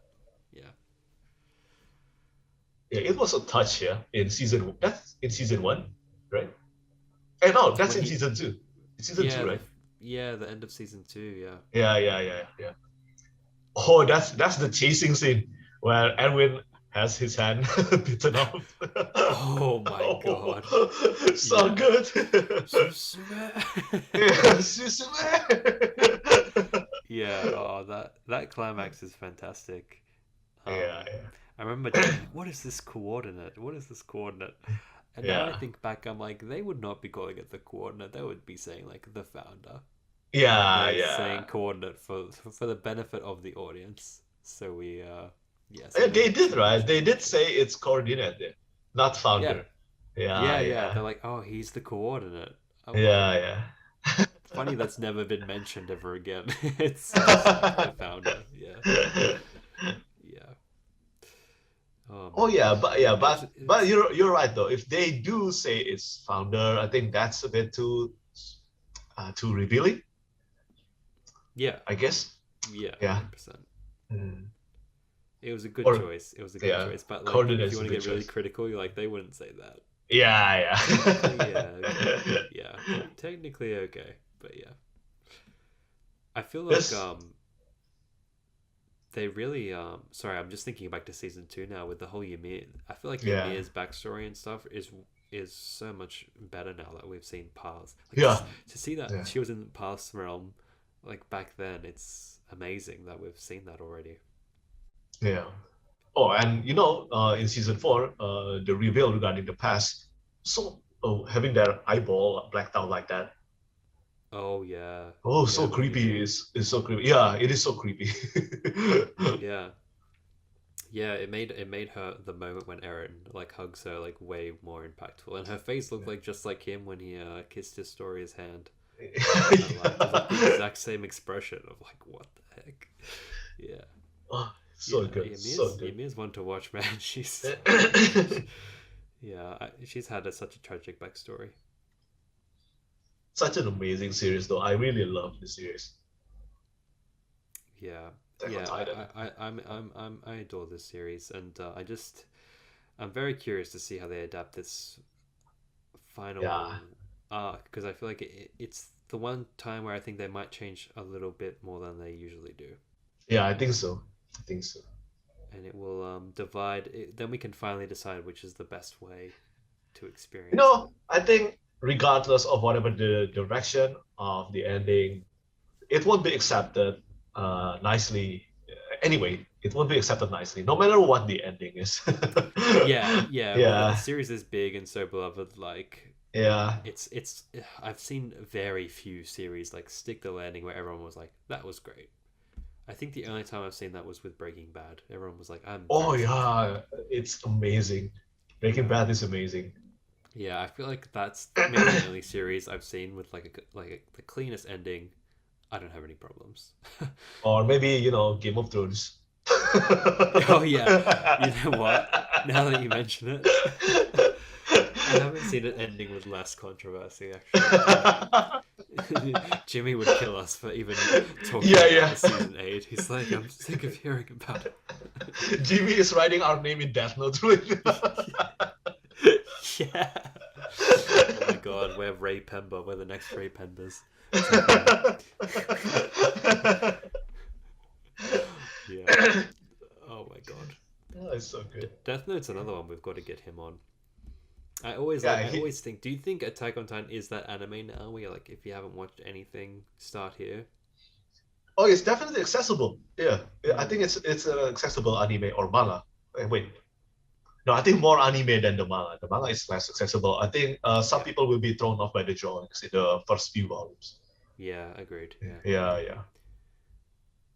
Yeah. Yeah, it was a touch, yeah, in season that's in season one, right? Eh, no, that's When in he season two. It's season yeah two, the right? yeah the end of season two, yeah. Yeah. Oh, that's the chasing scene where Edwin has his hand bitten off. Oh my god. Oh, so Yeah. good. Susume. Yeah, Susume. Yeah, oh that climax is fantastic. Yeah, I remember being like, what is this coordinate? What is this coordinate? And now I yeah, think back, I'm like, they would not be calling it the coordinate. They would be saying like the founder. But yeah, they're yeah. saying coordinate for the benefit of the audience. So we so Yeah, we they don't did, right? change They did anything. say it's coordinated, not Yeah, founder. Yeah, yeah. yeah, They're like, oh, he's the coordinate. I'm like, yeah, yeah. funny that's never been mentioned ever again. It's just the founder. Yeah, yeah. Oh Oh man, yeah, but it's you're right though. If they do say it's founder, I think that's a bit too revealing, yeah, I guess. yeah, Yeah. 100%. Mm. It was a good Or choice. It was a good yeah, choice. But like, if you coordinates a want to good get really choice. critical, you're like, they wouldn't say that. Yeah, Technically, yeah. yeah, technically okay, but yeah, I feel like This they really sorry, I'm just thinking back to season two now with the whole Ymir. I feel like yeah. Ymir's backstory and stuff is so much better now that we've seen Paths. Like Yeah. to see that Yeah. she was in Paths realm, like back then, it's amazing that we've seen that already. Yeah. Oh, and in season four, the reveal regarding the past, so having their eyeball blacked out like that. Oh yeah, Oh, yeah, so when you creepy. It's so creepy. Yeah, it is so creepy. yeah. Yeah, it made her the moment when Eren like hugs her like way more impactful, and her face looked like just like him when he kissed Historia's hand. I liked it was like the exact same expression of like what the heck. Yeah, Oh, so yeah. good, so good. Ymir's one to watch, man. She's yeah, she's had such a tragic backstory. Such an amazing series, though. I really love the series. Yeah, Attack on yeah. Titan. I adore this series, and I'm very curious to see how they adapt this final Yeah, arc because I feel like it's the one time where I think they might change a little bit more than they usually do, yeah, I think so. I think so. and it will divide. Then we can finally decide which is the best way to You experience it. know, I think regardless of whatever the direction of the ending, it won't be accepted nicely. Anyway, it won't be accepted nicely, no matter what the ending is. Yeah, yeah. With a Yeah, series this big and so beloved, like yeah. it's. I've seen very few series like stick the landing where everyone was like, "That was great." I think the only time I've seen that was with Breaking Bad. Everyone was like, "I'm Oh very satisfied." yeah, it's amazing. Breaking Yeah, Bad is amazing. yeah. I feel like that's maybe the only series I've seen with the cleanest ending. I don't have any problems. Or maybe, Game of Thrones. Oh yeah, you know what? Now that you mention it, I haven't seen it ending with less controversy. Actually, Jimmy would kill us for even talking Yeah, about yeah. the season 8. He's like, I'm sick of hearing about it. Jimmy is writing our name in Death Note right now. Yeah. Oh my god, we're Ray Pemba. We're the next Ray Pembas. Yeah. Oh my god. Oh, it's so good. Death Note's another one we've got to get him on. I always Yeah, I always think. Do you think Attack on Titan is that anime now? Where like, if you haven't watched anything, start here. Oh, it's definitely accessible. Yeah, I think it's an accessible anime or manga. Wait, no, I think more anime than the manga. The manga is less accessible. I think some people will be thrown off by the drawings in the first few volumes. Yeah, agreed. Yeah. Yeah.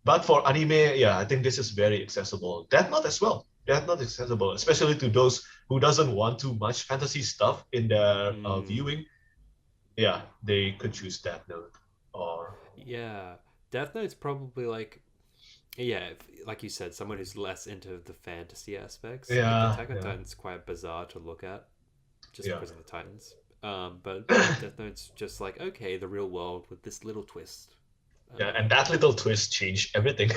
But for anime, yeah, I think this is very accessible. Death Note as well. Death Note is accessible, especially to those who doesn't want too much fantasy stuff in their viewing. Yeah, they could choose Death Note or Yeah, Death Note's probably like, yeah, like you said, someone who's less into the fantasy aspects. Yeah, Like Attack on yeah. Titan's quite bizarre to look at, just Yeah. because of the Titans. But Death Note's just like, okay, the real world with this little twist. Yeah, and that little twist changed everything.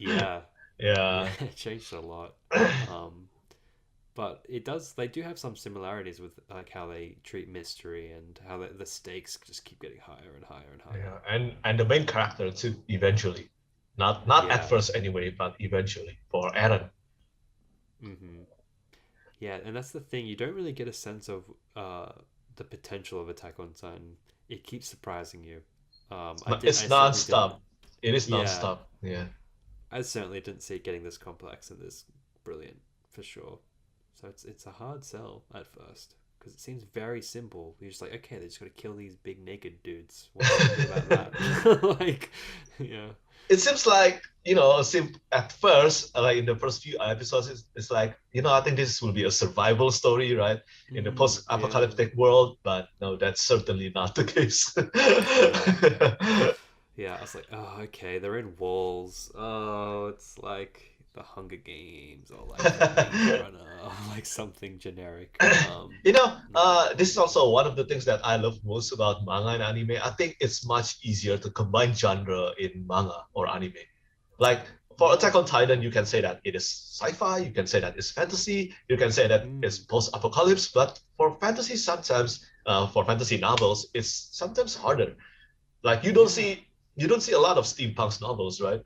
Yeah, Yeah. it changed a lot. But it does. They do have some similarities with like how they treat mystery and how the stakes just keep getting higher and higher and higher. Yeah, and the main character too, eventually. Not Yeah. at first anyway, but eventually for Eren. Yeah, and that's the thing. You don't really get a sense of the potential of Attack on Titan. It keeps surprising you. It's I certainly non-stop. It is Yeah. non-stop. Yeah. I certainly didn't see it getting this complex and this brilliant for sure. So it's a hard sell at first because it seems very simple. You're just like, okay, they just got to kill these big naked dudes. What's so good about that? Like, yeah. It seems like, at first, like in the first few episodes, it's like, I think this will be a survival story, right? In the post-apocalyptic world, but no, that's certainly not the case. Yeah, I was like, oh, okay, they're in walls. Oh, it's like the Hunger Games or like the Maze Runner or like something generic. This is also one of the things that I love most about manga and anime. I think it's much easier to combine genre in manga or anime. Like for Attack on Titan, you can say that it is sci-fi, you can say that it's fantasy, you can say that it's post-apocalypse, but for fantasy sometimes, for fantasy novels, it's sometimes harder. Like you don't see a lot of steampunk novels, right?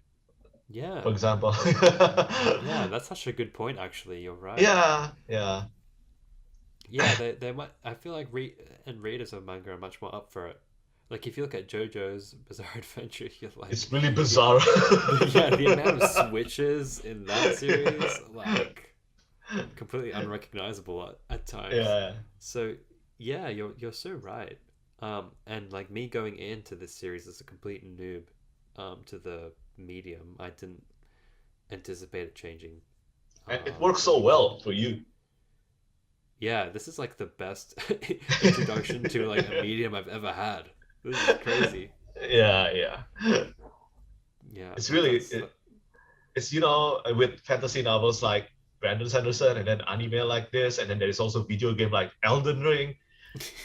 Yeah. For example. Yeah, that's such a good point. Actually, you're right. Yeah. Yeah, they might. I feel like readers of manga are much more up for it. Like if you look at JoJo's Bizarre Adventure, you're like, It's really bizarre. yeah, the amount of switches in that series, like completely unrecognizable at times. Yeah. So yeah, you're so right. And like me going into this series as a complete noob, to the medium, I didn't anticipate it changing. And it works so well for you. Yeah, this is like the best introduction to like a medium I've ever had. This is crazy. Yeah. Yeah, It's really, it's with fantasy novels like Brandon Sanderson and then anime like this, and then there's also video game like Elden Ring.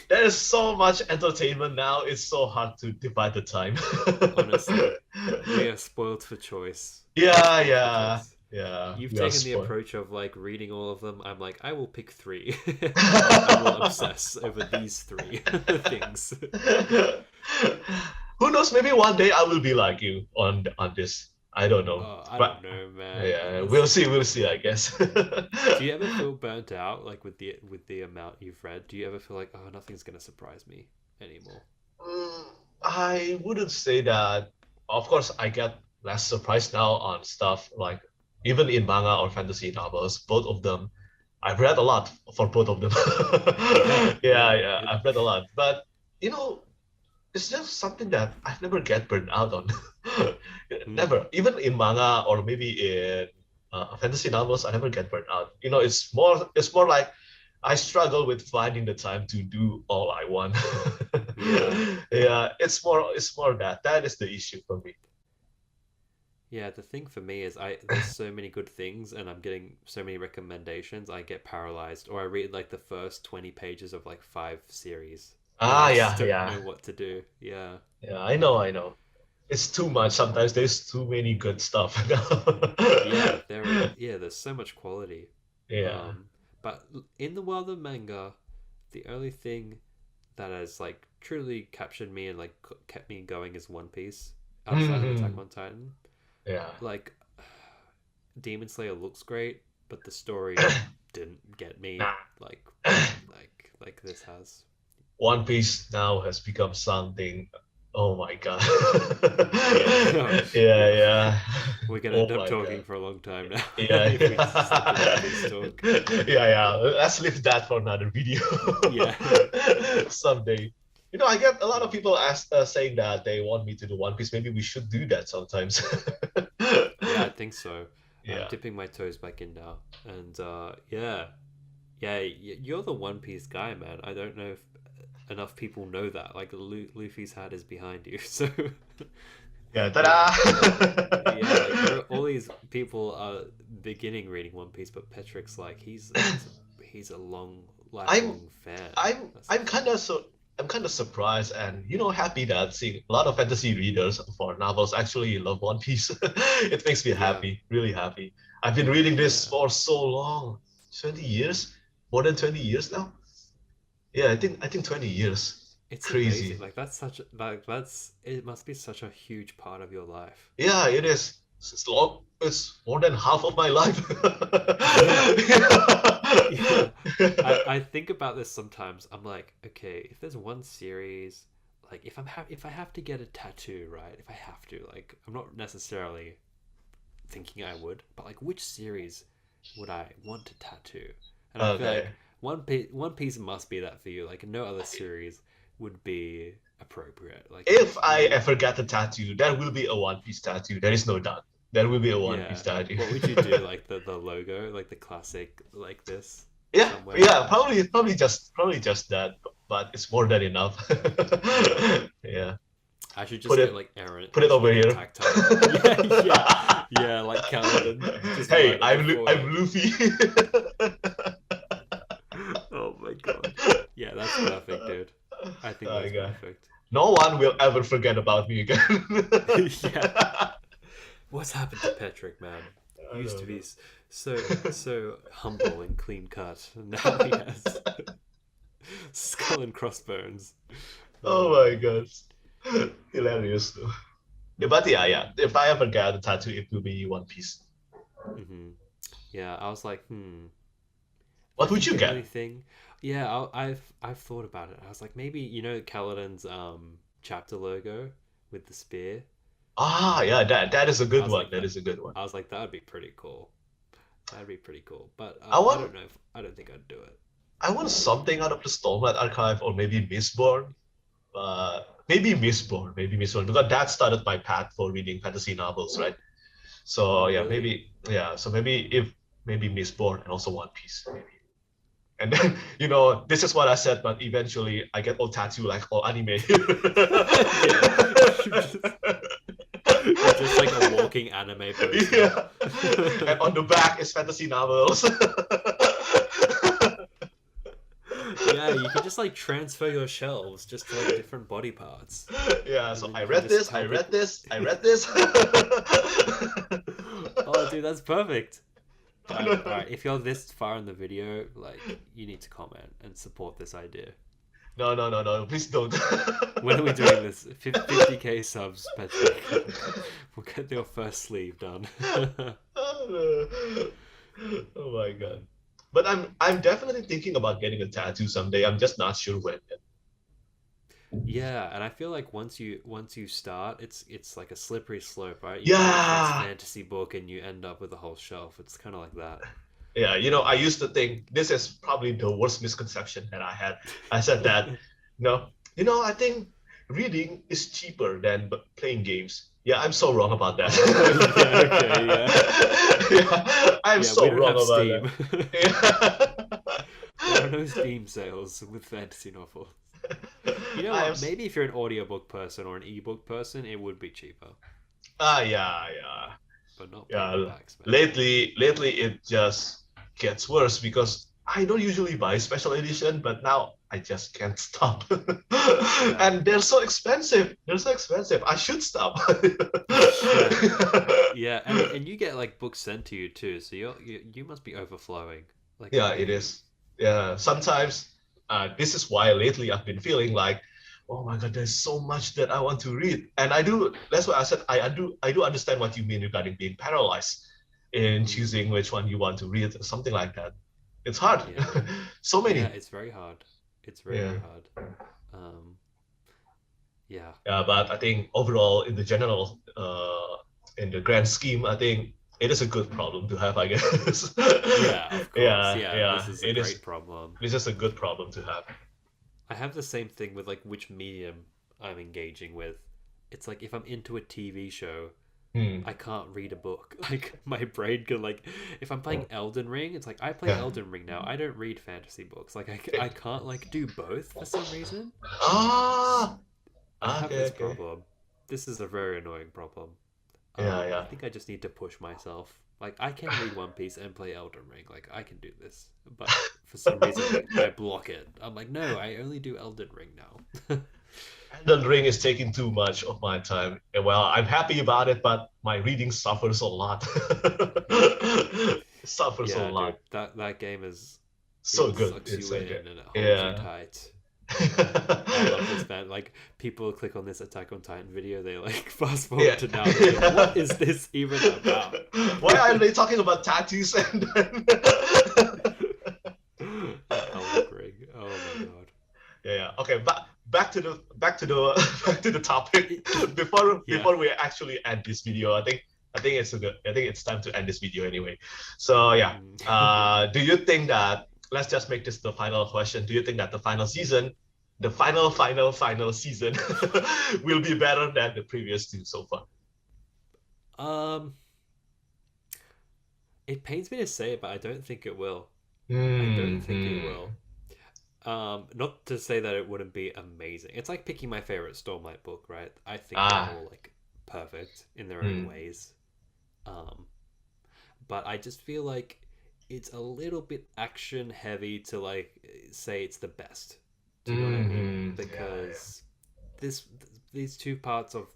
There's so much entertainment now. It's so hard to divide the time. Honestly, we are spoiled for choice. Yeah. You've we are taken the spoiled. approach of like reading all of them. I'm like, I will pick 3. I will obsess over these 3 things. Who knows? Maybe one day I will be like you on this. I don't know. I But don't know, man. yeah, we'll see. I guess. Do you ever feel burnt out, like with the amount you've read? Do you ever feel like, oh, nothing's gonna surprise me anymore? I wouldn't say that. Of course, I get less surprised now on stuff like even in manga or fantasy novels. Both of them, I've read a lot for both of them. Yeah, I've read a lot, but it's just something that I've never get burned out on. Never, even in manga or maybe in fantasy novels, I never get burned out. It's more like I struggle with finding the time to do all I want. Yeah, it's more that is the issue for me. Yeah, the thing for me is there's so many good things and I'm getting so many recommendations, I get paralyzed, or I read like the first 20 pages of like 5 series. I just don't know what to do. Yeah. Yeah, I know. It's too much. Sometimes there's too many good stuff. There's so much quality. Yeah. But in the world of manga, the only thing that has like truly captured me and like kept me going is One Piece outside of Attack on Titan. Yeah. Like Demon Slayer looks great, but the story didn't get me like like this has. One Piece now has become something. Oh my god. Yeah. Yeah. We're gonna Oh end up my talking God. for a long time now. Yeah. If we just stick to One Piece talk. Yeah. Let's leave that for another video. Yeah. Someday. I get a lot of people saying that they want me to do One Piece. Maybe we should do that sometimes. Yeah, I think so. I'm Yeah. dipping my toes back in now, and yeah, you're the One Piece guy, man. I don't know if enough people know that. Like Luffy's hat is behind you, so Yeah. Ta-da! yeah, like all these people are beginning reading One Piece, but Petrik's like he's a lifelong fan. I'm kind of surprised and happy that seeing a lot of fantasy readers for novels actually love One Piece. It makes me happy, really happy. I've been reading this for so long, 20 years, more than 20 years now. Yeah, I think 20 years. It's Crazy. amazing. Like it must be such a huge part of your life. Yeah, it is. It's long. It's more than half of my life. Yeah. I think about this sometimes. I'm like, okay, if there's one series, like if I have to get a tattoo, right? If I have to, like, I'm not necessarily thinking I would, but like, which series would I want to tattoo? And I feel like One Piece must be that for you. Like, no other series would be appropriate. Like, If I ever get a tattoo, there will be a One Piece tattoo. There is no doubt. There will be a One Piece tattoo. What would you do? Like the logo, like the classic, like this. Yeah, somewhere? yeah, probably just that, but it's more than enough. Yeah. I should just Put get it- like Aaron. put it over here. Yeah, like Caledon. Just Hey, right I'm before I'm it. Luffy. Oh my god. Yeah, that's perfect, dude. I think Oh, that's God. perfect. No one will ever forget about me again. Yeah. What's happened to Petrik, man? I He used to don't be know. so humble and clean cut, and now he has skull and crossbones. Oh my god. Hilarious though. Yeah, but yeah. If I ever get a tattoo, it will be One Piece. Hmm. Yeah, I was like, What would you the get? only thing, yeah, I've thought about it. I was like, maybe Caledon's chapter logo with the spear. Ah, yeah, that is a I good was one. like That is a good one. I was like, that would be pretty cool. That'd be pretty cool. But I I want- don't know. I don't think I'd do it. I want something out of the Stormlight Archive or maybe Mistborn. Maybe Mistborn, because that started my path for reading fantasy novels, right? So Oh, yeah, really? maybe Mistborn and also One Piece, maybe. And then this is what I said, but eventually I get all tattoo like all anime. You're just like a walking anime person. Yeah. And on the back is fantasy novels. Yeah, you can just like transfer your shelves just to like different body parts. Yeah, And so then I you read can this, just I tell read people- this, I read this. Oh, dude, that's perfect. Alright, if you're this far in the video, like, you need to comment and support this idea. No, please don't. When are we doing this? 50k subs, Petrik. We'll get your first sleeve done. Oh my god. But I'm definitely thinking about getting a tattoo someday. I'm just not sure when yet. Yeah, and I feel like once you start, it's like a slippery slope, right? Yeah. Read the first fantasy book and you end up with a whole shelf. It's kind of like that. Yeah, I used to think this is probably the worst misconception that I had. I said that, I think reading is cheaper than playing games. Yeah, I'm so wrong about that. Yeah, I'm Yeah, so we don't wrong have about Steam. that. There are no Steam sales with fantasy novels. You know what? Maybe if you're an audiobook person or an ebook person, it would be cheaper. Yeah. But not Yeah, paperbacks, man. lately it just gets worse because I don't usually buy special edition, but now I just can't stop. And they're so expensive. I should stop. Yeah, and you get like books sent to you too, so you must be overflowing. Like, Yeah, it is. Yeah, sometimes this is why lately I've been feeling like, oh my God, there's so much that I want to read. And that's why I said I do understand what you mean regarding being paralyzed in choosing which one you want to read or something like that. It's hard. Yeah. So many. Yeah, it's very hard. It's very, Yeah. very hard. Yeah. Yeah, but I think overall, in the general, in the grand scheme, I think it is a good problem to have, I guess. Yeah, of course. Yeah, Yeah, yeah. this is a It great is. problem. This is a good problem to have. I have the same thing with like which medium I'm engaging with. It's like if I'm into a TV show, I can't read a book. Like my brain can like if I'm playing Elden Ring, it's like I play Yeah. Elden Ring now. I don't read fantasy books. Like I can't like do both for some reason. Ah, I have okay, this okay. problem. This is a very annoying problem. Yeah, yeah. I think I just need to push myself. Like I can read One Piece and play Elden Ring. Like I can do this, but for some reason like, I block it. I'm like, no, I only do Elden Ring now. Elden Ring is taking too much of my time. Well, I'm happy about it, but my reading suffers a lot. Suffers a Yeah, lot. dude, that game is So it good. sucks It's you so in good. and it holds you Yeah. tight. I love this, man. Like people click on this Attack on Titan video, they like fast forward Yeah. to now. They're like, what is this even about? Why are they talking about tattoos and then... Elden Ring. Oh my god. Yeah. Okay. Back to the back to the topic. Before we actually end this video, I think it's time to end this video anyway. So yeah. Do you think that, let's just make this the final question. Do you think that the final season, the final season will be better than the previous two so far? It pains me to say it, but I don't think it will. I Mm, don't think it will. Not to say that it wouldn't be amazing. It's like picking my favorite Stormlight book, right? I think they're all like perfect in their own ways. But I just feel like it's a little bit action heavy to like say it's the best. Do you know what I mean? Because these two parts of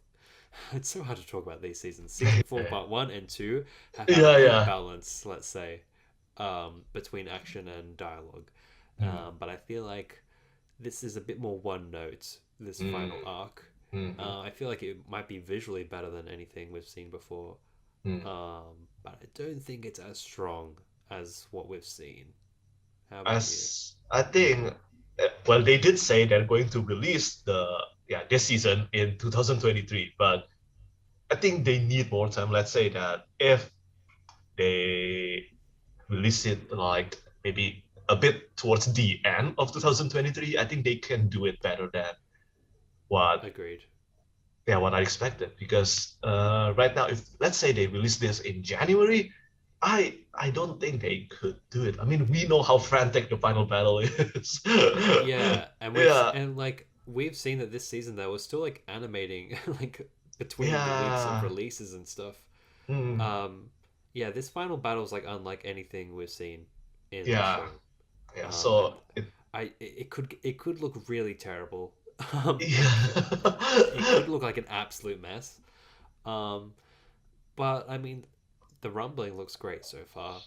it's so hard to talk about these seasons. Season 4, part 1 and 2 have a good balance, let's say, between action and dialogue. But I feel like this is a bit more one note, this final arc. I feel like it might be visually better than anything we've seen before. But I don't think it's as strong as what we've seen. How about I think, well, they did say they're going to release this season in 2023, but I think they need more time. Let's say that if they release it like maybe a bit towards the end of 2023, I think they can do it better than what Agreed. what I expected. Because right now, if let's say they release this in January, I don't think they could do it. I mean, we know how frantic the final battle is. Yeah, and we've seen that this season they were still like animating like between the weeks of releases and stuff. This final battle is like unlike anything we've seen in the show. Yeah, so it could look really terrible. it could look like an absolute mess. But I mean, the rumbling looks great so far.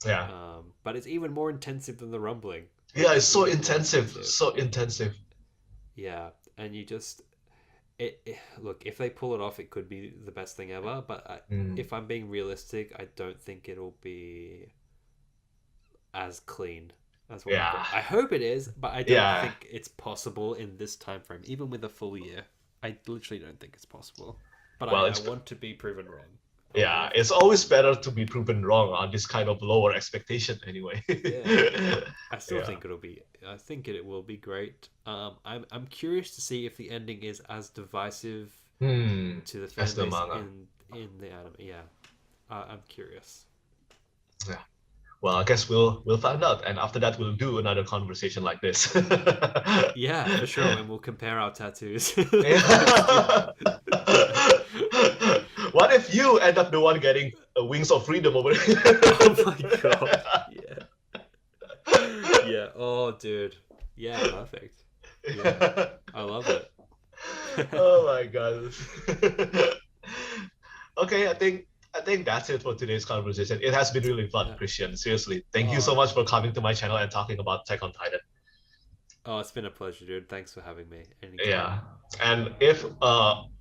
Yeah. But it's even more intensive than the rumbling. Yeah, it's so intensive. So intensive. Yeah, and you just look, if they pull it off, it could be the best thing ever. But if I'm being realistic, I don't think it'll be as clean as what we've got. I hope it is, but I don't think it's possible in this time frame, even with a full year. I literally don't think it's possible. But I want to be proven wrong. Yeah, it's always better to be proven wrong on this kind of lower expectation anyway. I still think it'll be. I think it will be great. I'm curious to see if the ending is as divisive to the fan base in the anime. Yeah, I'm curious. Yeah. Well, I guess we'll find out, and after that we'll do another conversation like this. Yeah, for sure, and we'll compare our tattoos. What if you end up the one getting wings of freedom over here? Oh my god! Yeah. Oh, dude. Yeah, perfect. Yeah, I love it. Oh my god. Okay, I think that's it for today's conversation. It has been really fun, Christian. Seriously, thank you so much for coming to my channel and talking about Attack on Titan. Oh, it's been a pleasure, dude. Thanks for having me. Anytime. Yeah. And if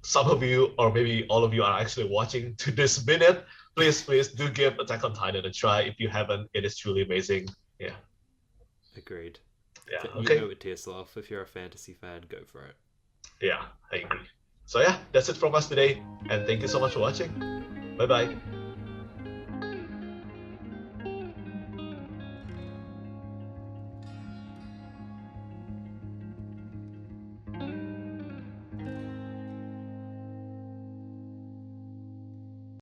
some of you or maybe all of you are actually watching to this minute, please do give Attack on Titan a try. If you haven't, it is truly amazing. Yeah. Agreed. Yeah. You Okay. owe it to yourself. If you're a fantasy fan, go for it. Yeah, I agree. So yeah, that's it from us today. And thank you so much for watching. Bye bye.